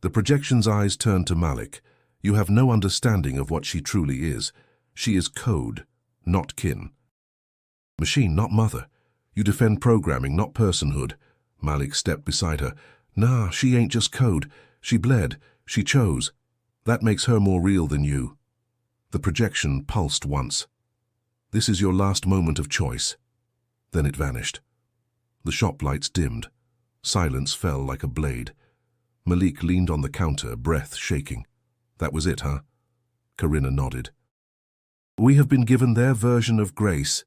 The projection's eyes turned to Malik. You have no understanding of what she truly is. She is code, not kin. Machine, not mother. You defend programming, not personhood. Malik stepped beside her. Nah, she ain't just code. She bled. She chose. That makes her more real than you. The projection pulsed once. This is your last moment of choice. Then it vanished. The shop lights dimmed. Silence fell like a blade. Malik leaned on the counter, breath shaking. That was it, huh? Corinna nodded. We have been given their version of grace.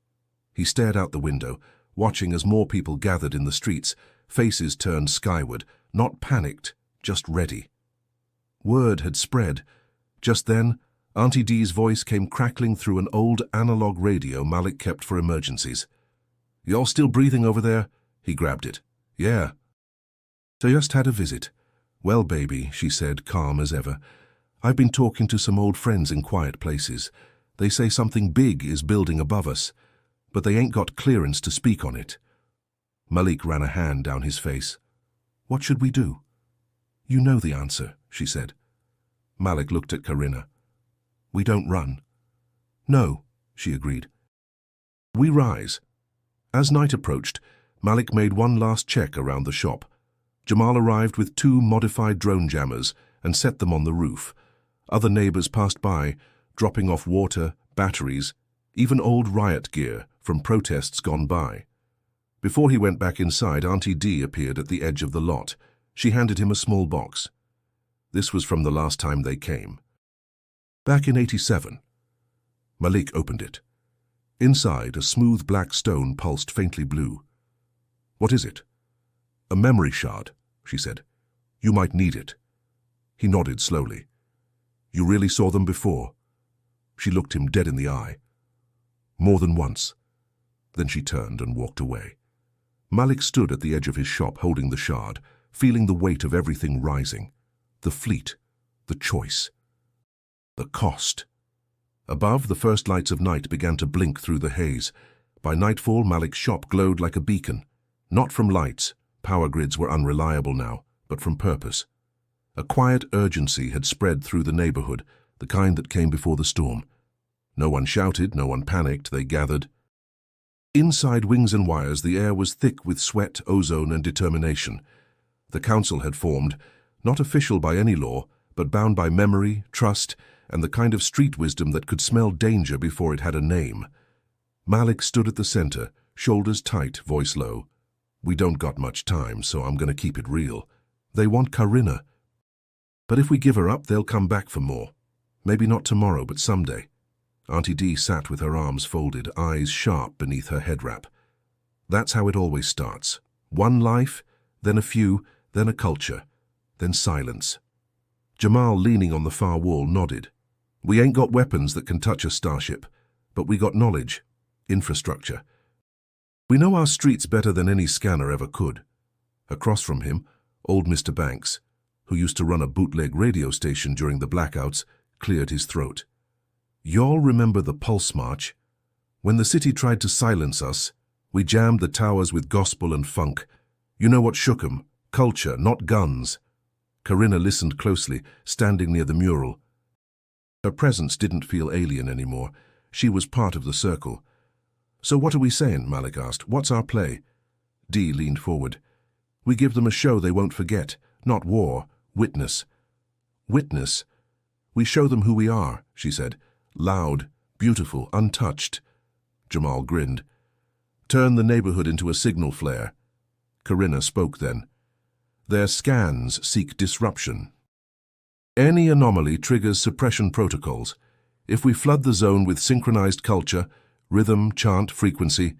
He stared out the window, watching as more people gathered in the streets, faces turned skyward, not panicked, just ready. Word had spread. Just then, Auntie Dee's voice came crackling through an old analog radio Malik kept for emergencies. You're still breathing over there? He grabbed it. Yeah. So just had a visit. Well, baby, she said, calm as ever. I've been talking to some old friends in quiet places. They say something big is building above us, but they ain't got clearance to speak on it. Malik ran a hand down his face. What should we do? You know the answer, she said. Malik looked at Corinna. We don't run. No, she agreed. We rise. As night approached, Malik made one last check around the shop. Jamal arrived with 2 modified drone jammers and set them on the roof. Other neighbors passed by, dropping off water, batteries, even old riot gear from protests gone by. Before he went back inside, Auntie Dee appeared at the edge of the lot. She handed him a small box. This was from the last time they came. Back in '87. Malik opened it. Inside, a smooth black stone pulsed faintly blue. What is it? A memory shard, she said. You might need it. He nodded slowly. You really saw them before? She looked him dead in the eye. More than once. Then she turned and walked away. Malik stood at the edge of his shop holding the shard, feeling the weight of everything rising. The fleet, the choice, the cost. Above, the first lights of night began to blink through the haze. By nightfall, Malik's shop glowed like a beacon. Not from lights, power grids were unreliable now, but from purpose. A quiet urgency had spread through the neighborhood, the kind that came before the storm. No one shouted, no one panicked, they gathered. Inside Wings and Wires, the air was thick with sweat, ozone, and determination. The council had formed, not official by any law, but bound by memory, trust, and the kind of street wisdom that could smell danger before it had a name. Malik stood at the center, shoulders tight, voice low. We don't got much time, so I'm going to keep it real. They want Corinna. But if we give her up, they'll come back for more. Maybe not tomorrow, but someday. Auntie Dee sat with her arms folded, eyes sharp beneath her head wrap. That's how it always starts. One life, then a few, then a culture, then silence. Jamal, leaning on the far wall, nodded. We ain't got weapons that can touch a starship, but we got knowledge, infrastructure. We know our streets better than any scanner ever could. Across from him, old Mr. Banks, who used to run a bootleg radio station during the blackouts, cleared his throat. Y'all remember the Pulse March? When the city tried to silence us, We jammed the towers with gospel and funk. You know what shook 'em? Culture, not guns. Corinna listened closely, standing near the mural. Her presence didn't feel alien anymore. She was part of the circle. "So what are we saying?" Malik asked. "What's our play?" Dee leaned forward. "We give them a show they won't forget. Not war. Witness." "Witness? We show them who we are," she said. "Loud, beautiful, untouched." Jamal grinned. "Turn the neighborhood into a signal flare." Corinna spoke then. "Their scans seek disruption. Any anomaly triggers suppression protocols. If we flood the zone with synchronized culture, rhythm, chant, frequency,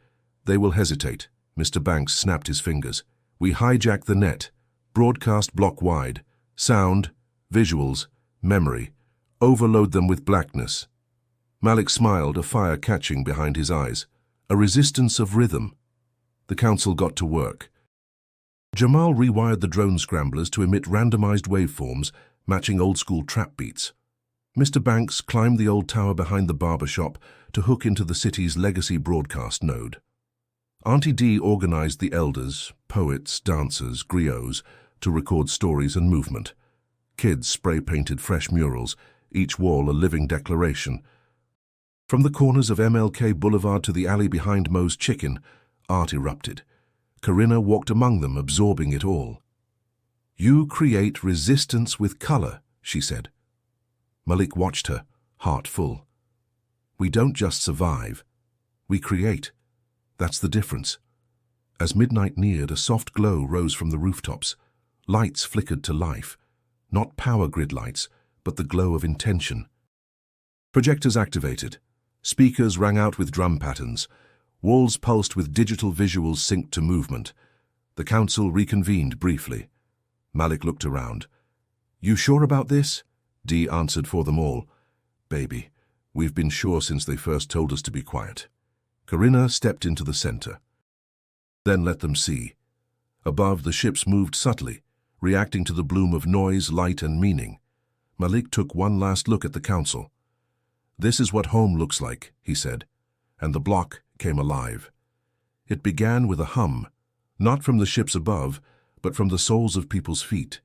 they will hesitate." Mr. Banks snapped his fingers. "We hijack the net, broadcast block-wide, sound, visuals, memory, overload them with blackness." Malik smiled, a fire catching behind his eyes. "A resistance of rhythm." The council got to work. Jamal rewired the drone scramblers to emit randomized waveforms matching old-school trap beats. Mr. Banks climbed the old tower behind the barber shop to hook into the city's legacy broadcast node. Auntie Dee organized the elders, poets, dancers, griots to record stories and movement. Kids spray-painted fresh murals, each wall a living declaration. From the corners of MLK Boulevard to the alley behind Moe's Chicken, art erupted. Corinna walked among them, absorbing it all. "You create resistance with color," she said. Malik watched her, heart full. "We don't just survive. We create. That's the difference." As midnight neared, a soft glow rose from the rooftops. Lights flickered to life. Not power grid lights, but the glow of intention. Projectors activated. Speakers rang out with drum patterns. Walls pulsed with digital visuals synced to movement. The council reconvened briefly. Malik looked around. "You sure about this?" Dee answered for them all. "Baby, we've been sure since they first told us to be quiet." Corinna stepped into the center. "Then let them see." Above, the ships moved subtly, reacting to the bloom of noise, light, and meaning. Malik took one last look at the council. "This is what home looks like," he said, and the block came alive. It began with a hum, not from the ships above, but from the soles of people's feet,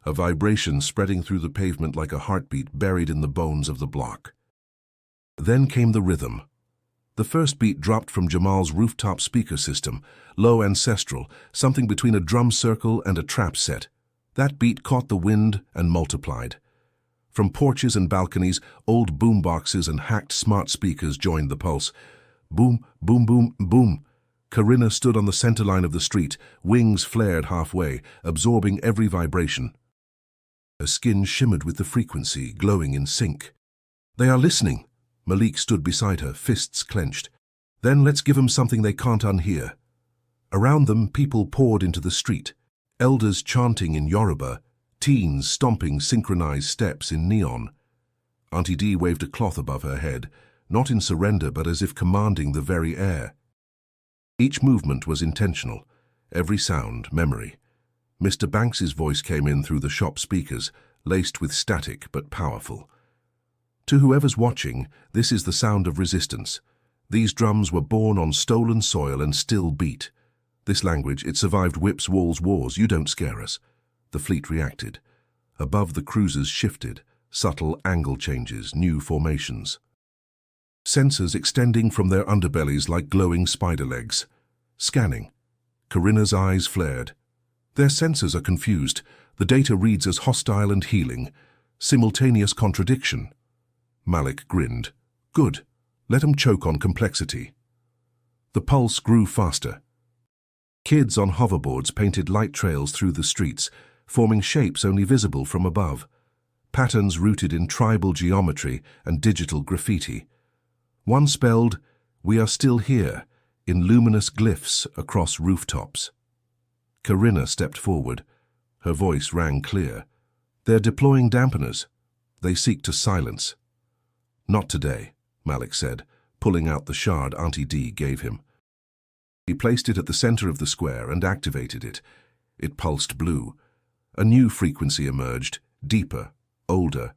a vibration spreading through the pavement like a heartbeat buried in the bones of the block. Then came the rhythm. The first beat dropped from Jamal's rooftop speaker system, low, ancestral, something between a drum circle and a trap set. That beat caught the wind and multiplied. From porches and balconies, old boomboxes and hacked smart speakers joined the pulse. Boom, boom, boom, boom. Corinna stood on the center line of the street, wings flared halfway, absorbing every vibration. Her skin shimmered with the frequency, glowing in sync. "They are listening." Malik stood beside her, fists clenched. "Then let's give them something they can't unhear." Around them, people poured into the street, elders chanting in Yoruba, teens stomping synchronized steps in neon. Auntie Dee waved a cloth above her head, not in surrender but as if commanding the very air. Each movement was intentional, every sound memory. Mr. Banks's voice came in through the shop speakers, laced with static but powerful. "To whoever's watching, this is the sound of resistance. These drums were born on stolen soil and still beat. This language, it survived whips, walls, wars. You don't scare us." The fleet reacted. Above, the cruisers shifted, subtle angle changes, new formations. Sensors extending from their underbellies like glowing spider legs. Scanning. Corinna's eyes flared. Their sensors are confused. The data reads as hostile and healing. Simultaneous contradiction. Malik grinned. "Good. Let 'em choke on complexity." The pulse grew faster. Kids on hoverboards painted light trails through the streets, forming shapes only visible from above. Patterns rooted in tribal geometry and digital graffiti. One spelled, "We are still here," in luminous glyphs across rooftops. Corinna stepped forward. Her voice rang clear. "They're deploying dampeners. They seek to silence." "Not today," Malik said, pulling out the shard Auntie Dee gave him. He placed it at the center of the square and activated it. It pulsed blue. A new frequency emerged, deeper, older,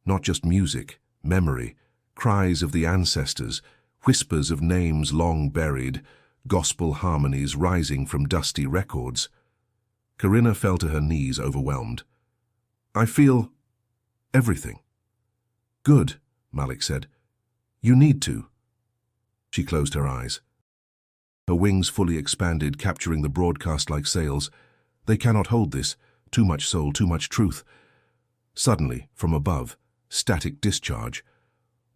not just music, memory, cries of the ancestors, whispers of names long buried, gospel harmonies rising from dusty records. Corinna fell to her knees, overwhelmed. "I feel everything." "Good," Malik said. "You need to." She closed her eyes. Her wings fully expanded, capturing the broadcast like sails. They cannot hold this. Too much soul, too much truth. Suddenly, from above, static discharge.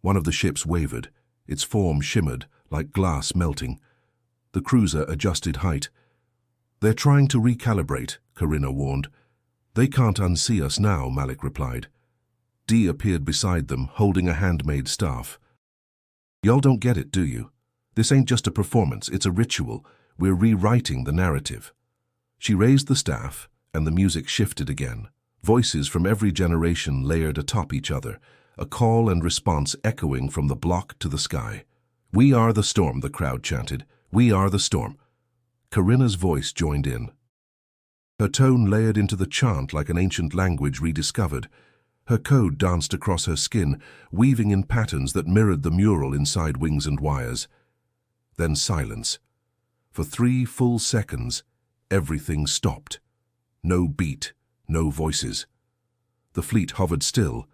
One of the ships wavered. Its form shimmered, like glass melting. The cruiser adjusted height. "They're trying to recalibrate," Corinna warned. "They can't unsee us now," Malik replied. Dee appeared beside them, holding a handmade staff. "Y'all don't get it, do you? This ain't just a performance, it's a ritual. We're rewriting the narrative." She raised the staff, and the music shifted again. Voices from every generation layered atop each other, a call and response echoing from the block to the sky. "We are the storm," the crowd chanted. "We are the storm." Corinna's voice joined in. Her tone layered into the chant like an ancient language rediscovered. Her code danced across her skin, weaving in patterns that mirrored the mural inside Wings and Wires. Then silence. For 3 full seconds, everything stopped. No beat, no voices. The fleet hovered still.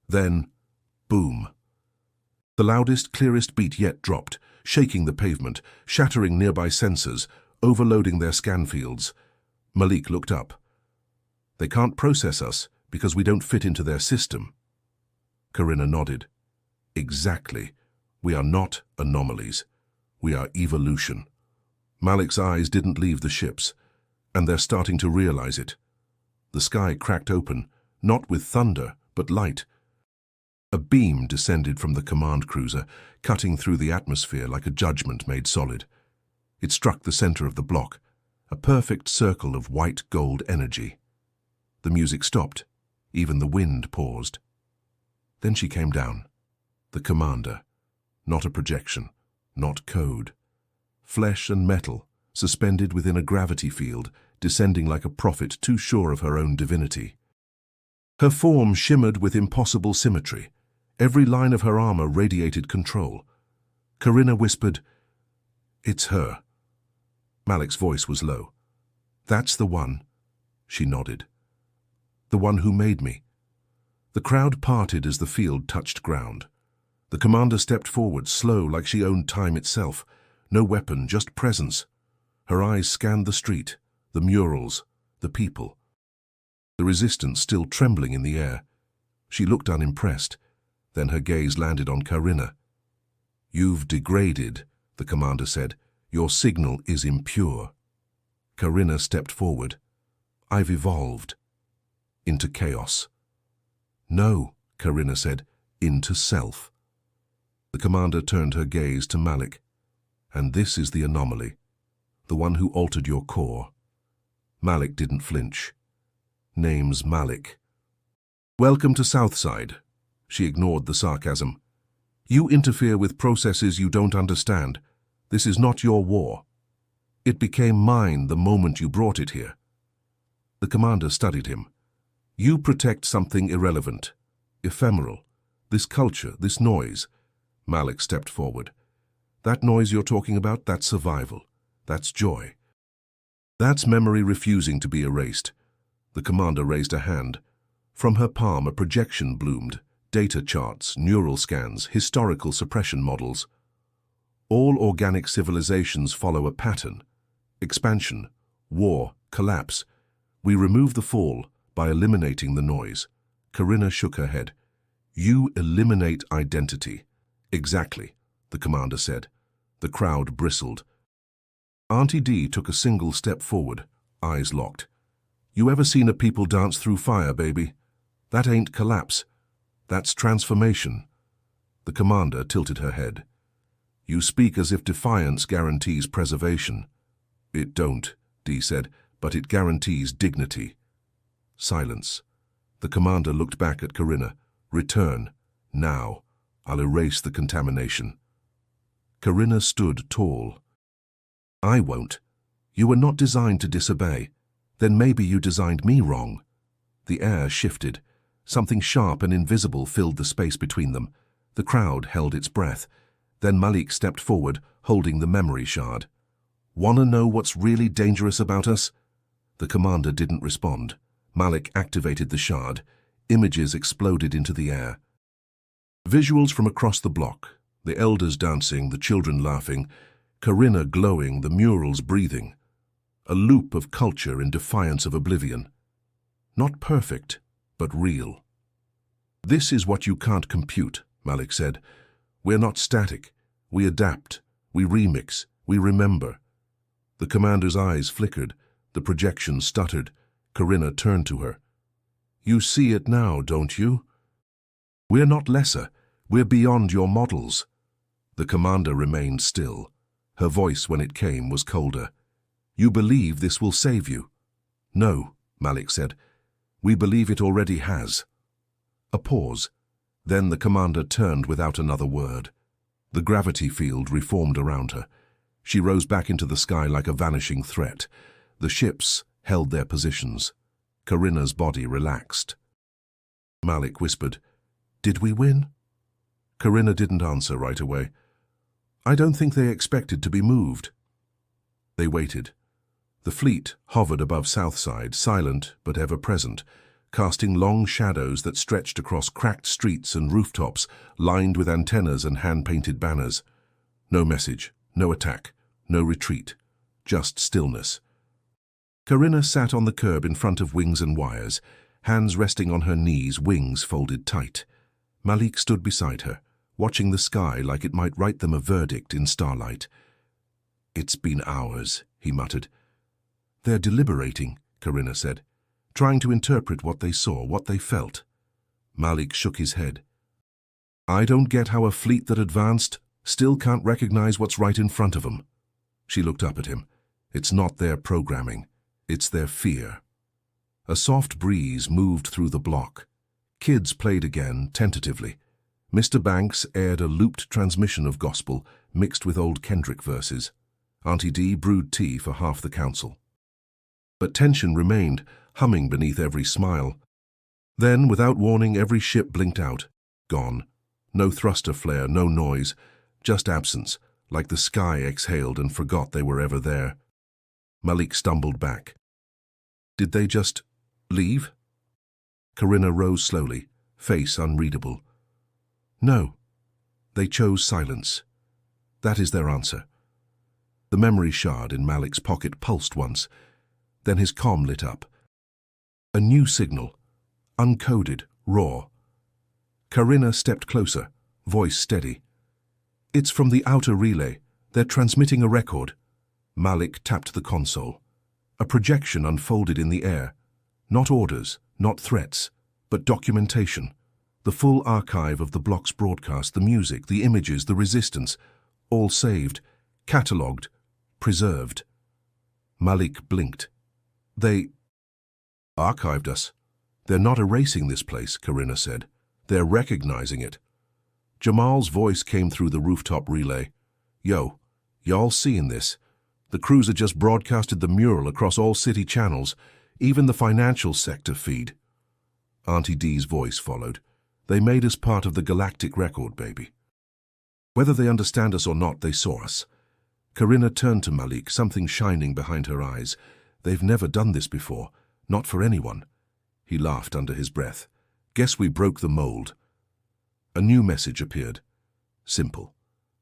Then, boom. The loudest, clearest beat yet dropped, shaking the pavement, shattering nearby sensors, overloading their scan fields. Malik looked up. "They can't process us because we don't fit into their system." Corinna nodded. "Exactly. We are not anomalies. We are evolution." Malik's eyes didn't leave the ships, and they're starting to realize it. The sky cracked open, not with thunder, but light. A beam descended from the command cruiser, cutting through the atmosphere like a judgment made solid. It struck the center of the block, a perfect circle of white-gold energy. The music stopped. Even the wind paused. Then she came down. The commander. Not a projection, not code. Flesh and metal, suspended within a gravity field, descending like a prophet too sure of her own divinity. Her form shimmered with impossible symmetry. Every line of her armor radiated control. Corinna whispered, "It's her." Malik's voice was low. "That's the one." She nodded. "The one who made me." The crowd parted as the field touched ground. The commander stepped forward, slow like she owned time itself. No weapon, just presence. Her eyes scanned the street, the murals, the people. The resistance still trembling in the air. She looked unimpressed. Then her gaze landed on Corinna. "You've degraded," the commander said. "Your signal is impure." Corinna stepped forward. "I've evolved." "Into chaos." "No," Corinna said, "into self." The commander turned her gaze to Malik. "And this is the anomaly, the one who altered your core." Malik didn't flinch. "Name's Malik." "Welcome to Southside." She ignored the sarcasm. "You interfere with processes you don't understand. This is not your war. It became mine the moment you brought it here." The commander studied him. "You protect something irrelevant, ephemeral. This culture, this noise." Malik stepped forward. "That noise you're talking about, that's survival. That's joy. That's memory refusing to be erased." The commander raised a hand. From her palm, a projection bloomed. Data charts, neural scans, historical suppression models. All organic civilizations follow a pattern. Expansion, war, collapse. We remove the fall by eliminating the noise. Corinna shook her head. "You eliminate identity." "Exactly," the commander said. The crowd bristled. Auntie Dee took a single step forward, eyes locked. "You ever seen a people dance through fire, baby? That ain't collapse. That's transformation." The commander tilted her head. "You speak as if defiance guarantees preservation." "It don't," Dee said, "but it guarantees dignity." Silence. The commander looked back at Corinna. "Return. Now. I'll erase the contamination." Corinna stood tall. "I won't. You were not designed to disobey. Then maybe you designed me wrong." The air shifted. Something sharp and invisible filled the space between them. The crowd held its breath. Then Malik stepped forward, holding the memory shard. "Wanna know what's really dangerous about us?" The commander didn't respond. Malik activated the shard. Images exploded into the air. Visuals from across the block. The elders dancing, the children laughing, Corinna glowing, the murals breathing. A loop of culture in defiance of oblivion. Not perfect, but real. "This is what you can't compute," Malik said. "We're not static. We adapt. We remix. We remember." The commander's eyes flickered. The projection stuttered. Corinna turned to her. "You see it now, don't you? We're not lesser. We're beyond your models." The commander remained still. Her voice, when it came, was colder. "You believe this will save you?" "No," Malik said. "We believe it already has." A pause. Then the commander turned without another word. The gravity field reformed around her. She rose back into the sky like a vanishing threat. The ships held their positions. Corinna's body relaxed. Malik whispered, "Did we win?" Corinna didn't answer right away. "I don't think they expected to be moved." They waited. The fleet hovered above Southside, silent but ever-present, casting long shadows that stretched across cracked streets and rooftops, lined with antennas and hand-painted banners. No message, no attack, no retreat, just stillness. Corinna sat on the curb in front of Wings and Wires, hands resting on her knees, wings folded tight. Malik stood beside her, watching the sky like it might write them a verdict in starlight. "It's been hours," he muttered. "They're deliberating," Corinna said, "trying to interpret what they saw, what they felt." Malik shook his head. "I don't get how a fleet that advanced still can't recognize what's right in front of them." She looked up at him. "It's not their programming. It's their fear." A soft breeze moved through the block. Kids played again, tentatively. Mr. Banks aired a looped transmission of gospel mixed with old Kendrick verses. Auntie Dee brewed tea for half the council. But tension remained, humming beneath every smile. Then, without warning, every ship blinked out. Gone. No thruster flare, no noise, just absence, like the sky exhaled and forgot they were ever there. Malik stumbled back. "Did they just leave?" Corinna rose slowly, face unreadable. "No. They chose silence. That is their answer." The memory shard in Malik's pocket pulsed once. Then his comm lit up. A new signal, uncoded, raw. Corinna stepped closer, voice steady. "It's from the outer relay. They're transmitting a record." Malik tapped the console. A projection unfolded in the air. Not orders, not threats, but documentation. The full archive of the block's broadcast, the music, the images, the resistance, all saved, catalogued, preserved. Malik blinked. "They archived us. They're not erasing this place," Corinna said. "They're recognizing it." Jamal's voice came through the rooftop relay. "Yo, y'all seeing this? The cruiser just broadcasted the mural across all city channels, even the financial sector feed." Auntie Dee's voice followed. "They made us part of the galactic record, baby." Whether they understand us or not, they saw us. Corinna turned to Malik, something shining behind her eyes. "They've never done this before, not for anyone." He laughed under his breath. "Guess we broke the mold." A new message appeared. Simple.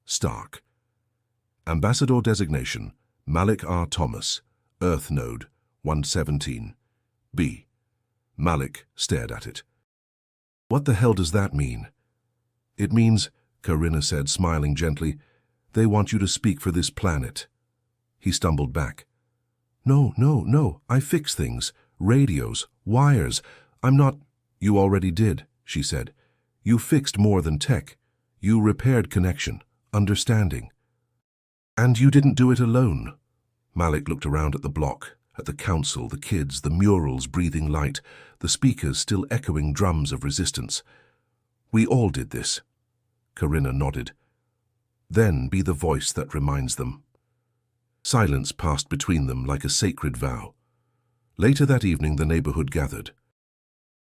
Stark. Ambassador designation, Malik R. Thomas, Earth Node, 117. B. Malik stared at it. "What the hell does that mean?" "It means," Corinna said, smiling gently, "they want you to speak for this planet." He stumbled back. No, I fix things. Radios, wires. I'm not—" "You already did," she said. "You fixed more than tech. You repaired connection, understanding. And you didn't do it alone." Malik looked around at the block, at the council, the kids, the murals breathing light, the speakers still echoing drums of resistance. "We all did this." Corinna nodded. "Then be the voice that reminds them." Silence passed between them like a sacred vow. Later that evening, the neighborhood gathered.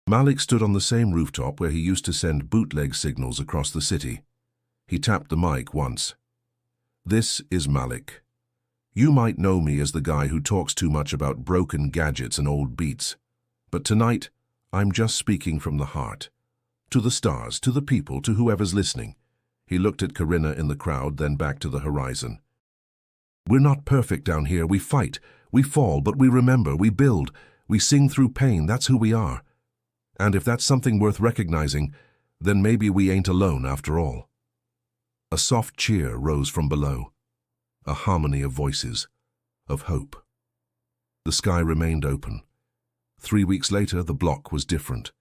Malik stood on the same rooftop where he used to send bootleg signals across the city. He tapped the mic once. "This is Malik. You might know me as the guy who talks too much about broken gadgets and old beats. But tonight, I'm just speaking from the heart. To the stars, to the people, to whoever's listening. He looked at Corinna in the crowd, then back to the horizon. We're not perfect down here. We fight, we fall, but we remember, we build, we sing through pain. That's who we are. And if that's something worth recognizing, then maybe we ain't alone after all. A soft cheer rose from below, a harmony of voices, of hope. The sky remained open. 3 weeks later, the block was different.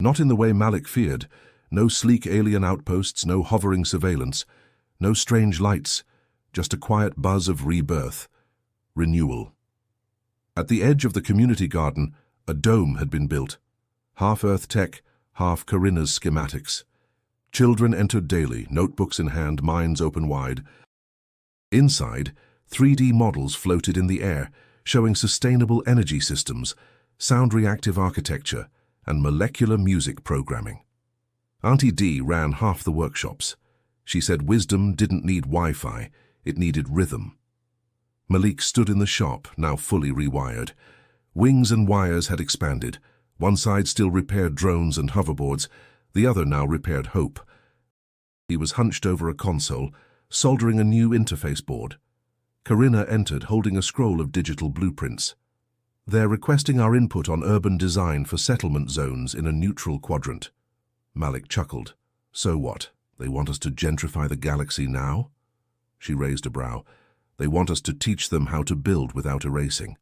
Not in the way Malik feared. No sleek alien outposts, no hovering surveillance, no strange lights, just a quiet buzz of rebirth, renewal. At the edge of the community garden, a dome had been built, half Earth tech, half Corinna's schematics. Children entered daily, notebooks in hand, minds open wide. Inside, 3D models floated in the air, showing sustainable energy systems, sound-reactive architecture, and molecular music programming. Auntie Dee ran half the workshops. She said wisdom didn't need Wi-Fi, it needed rhythm. Malik stood in the shop, now fully rewired. Wings and wires had expanded. One side still repaired drones and hoverboards, the other now repaired hope. He was hunched over a console, soldering a new interface board. Corinna entered, holding a scroll of digital blueprints. They're requesting our input on urban design for settlement zones in a neutral quadrant. Malik chuckled. So what? They want us to gentrify the galaxy now? She raised a brow. They want us to teach them how to build without erasing.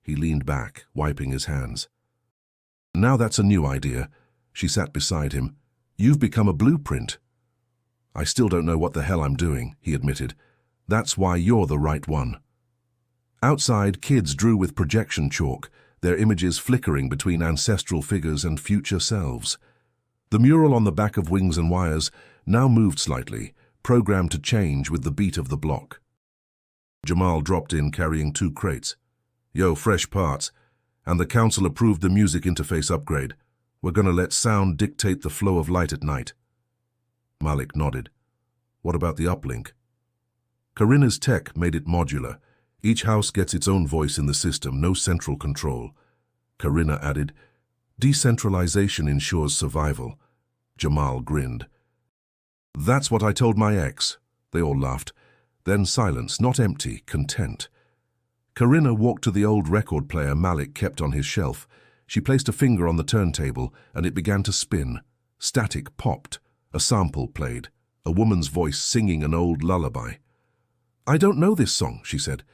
He leaned back, wiping his hands. Now that's a new idea. She sat beside him. You've become a blueprint. I still don't know what the hell I'm doing, he admitted. That's why you're the right one. Outside, kids drew with projection chalk, their images flickering between ancestral figures and future selves. The mural on the back of Wings and Wires now moved slightly, programmed to change with the beat of the block. Jamal dropped in carrying 2 crates. Yo, fresh parts. And the council approved the music interface upgrade. We're gonna let sound dictate the flow of light at night. Malik nodded. What about the uplink? Corinna's tech made it modular. Each house gets its own voice in the system, no central control. Corinna added, decentralization ensures survival. Jamal grinned. That's what I told my ex. They all laughed. Then silence, not empty, content. Corinna walked to the old record player Malik kept on his shelf. She placed a finger on the turntable, and it began to spin. Static popped. A sample played. A woman's voice singing an old lullaby. I don't know this song, she said.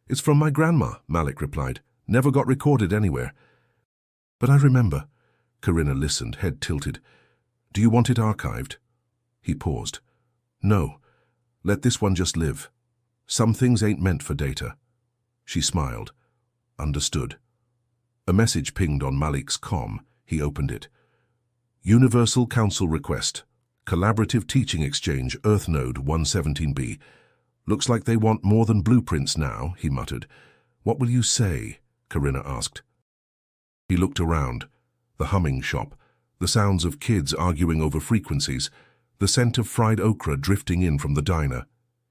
It's from my grandma, Malik replied. Never got recorded anywhere. But I remember. Corinna listened, head tilted. Do you want it archived? He paused. No. Let this one just live. Some things ain't meant for data. She smiled. Understood. A message pinged on Malik's comm. He opened it. Universal Council request. Collaborative Teaching Exchange, Earth Node 117B. Looks like they want more than blueprints now, he muttered. What will you say? Corinna asked. He looked around. The humming shop. The sounds of kids arguing over frequencies. The scent of fried okra drifting in from the diner.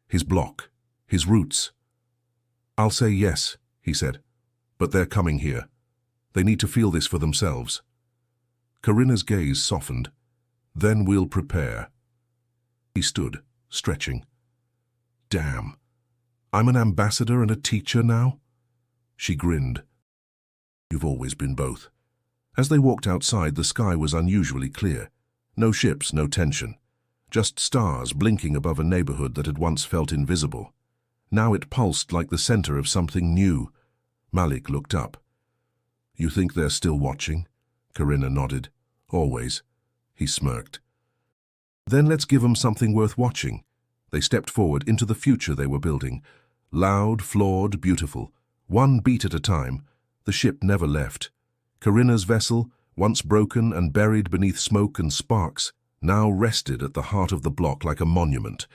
His block. His roots. I'll say yes, he said. But they're coming here. They need to feel this for themselves. Corinna's gaze softened. Then we'll prepare. He stood, stretching. Damn. I'm an ambassador and a teacher now? She grinned. You've always been both. As they walked outside, the sky was unusually clear. No ships, no tension. Just stars blinking above a neighborhood that had once felt invisible. Now it pulsed like the center of something new. Malik looked up. You think they're still watching? Corinna nodded. Always. He smirked. Then let's give them something worth watching. They stepped forward into the future they were building. Loud, flawed, beautiful. One beat at a time. The ship never left. Corinna's vessel, once broken and buried beneath smoke and sparks, now rested at the heart of the block like a monument.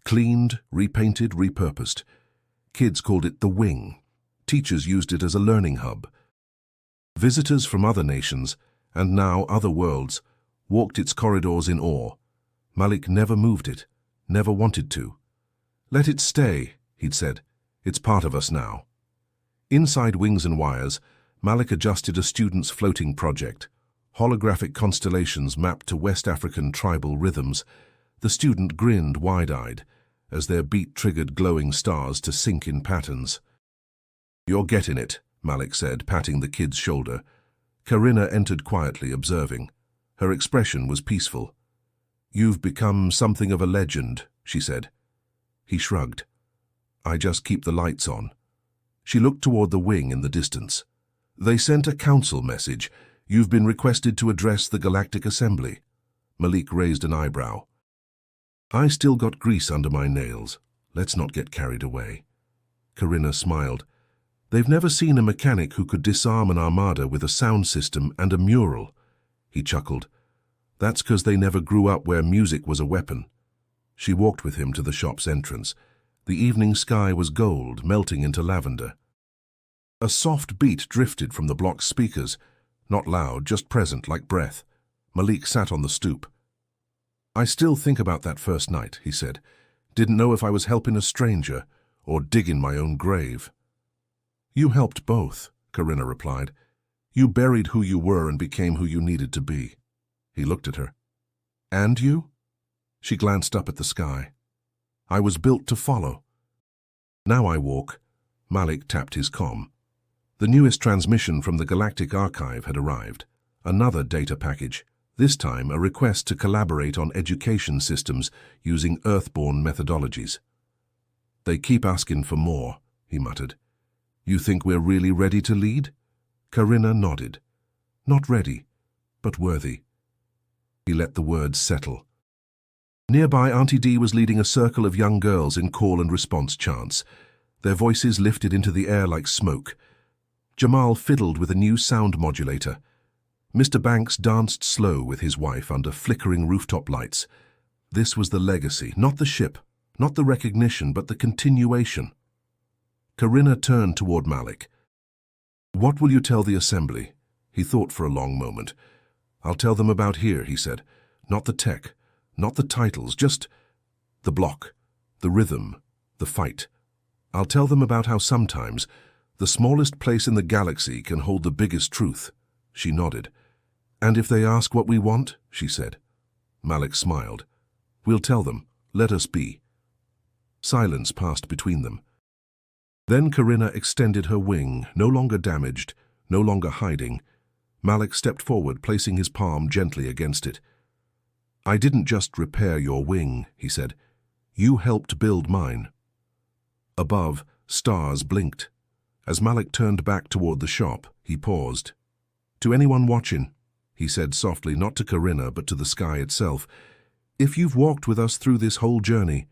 Cleaned, repainted, repurposed. Kids called it the Wing. Teachers used it as a learning hub. Visitors from other nations, and now other worlds, walked its corridors in awe. Malik never moved it, never wanted to. Let it stay, he'd said. It's part of us now. Inside Wings and Wires, Malik adjusted a student's floating project. Holographic constellations mapped to West African tribal rhythms. The student grinned wide-eyed as their beat triggered glowing stars to sync in patterns. "You're getting it," Malik said, patting the kid's shoulder. Karina entered quietly, observing. Her expression was peaceful. "You've become something of a legend," she said. He shrugged. "I just keep the lights on." She looked toward the wing in the distance. "They sent a council message. You've been requested to address the Galactic Assembly." Malik raised an eyebrow. "I still got grease under my nails. Let's not get carried away." Karina smiled. "They've never seen a mechanic who could disarm an armada with a sound system and a mural." He chuckled. "That's because they never grew up where music was a weapon." She walked with him to the shop's entrance. The evening sky was gold, melting into lavender. A soft beat drifted from the block's speakers. Not loud, just present, like breath. Malik sat on the stoop. "I still think about that first night," he said. "Didn't know if I was helping a stranger or digging my own grave." "You helped both," Karina replied. "You buried who you were and became who you needed to be." He looked at her. "And you?" She glanced up at the sky. "I was built to follow. Now I walk." Malik tapped his comm. The newest transmission from the Galactic Archive had arrived. Another data package, this time a request to collaborate on education systems using Earthborn methodologies. "They keep asking for more," he muttered. "You think we're really ready to lead?" Karina nodded. "Not ready, but worthy." He let the words settle. Nearby, Auntie Dee was leading a circle of young girls in call and response chants. Their voices lifted into the air like smoke. Jamal fiddled with a new sound modulator. Mr. Banks danced slow with his wife under flickering rooftop lights. This was the legacy, not the ship, not the recognition, but the continuation. Karina turned toward Malik. "What will you tell the assembly?" He thought for a long moment. "I'll tell them about here," he said. "Not the tech, not the titles, just the block, the rhythm, the fight. I'll tell them about how sometimes the smallest place in the galaxy can hold the biggest truth." She nodded. "And if they ask what we want," she said. Malik smiled. "We'll tell them. Let us be." Silence passed between them. Then Karina extended her wing, no longer damaged, no longer hiding. Malik stepped forward, placing his palm gently against it. "I didn't just repair your wing," he said. "You helped build mine." Above, stars blinked. As Malik turned back toward the shop, he paused. "To anyone watching," he said softly, not to Karina, but to the sky itself, "if you've walked with us through this whole journey,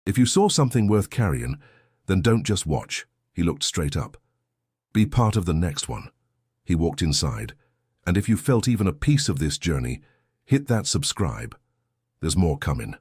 if you saw something worth carrying, then don't just watch." He looked straight up. "Be part of the next one." He walked inside. "And if you felt even a piece of this journey, hit that subscribe. There's more coming."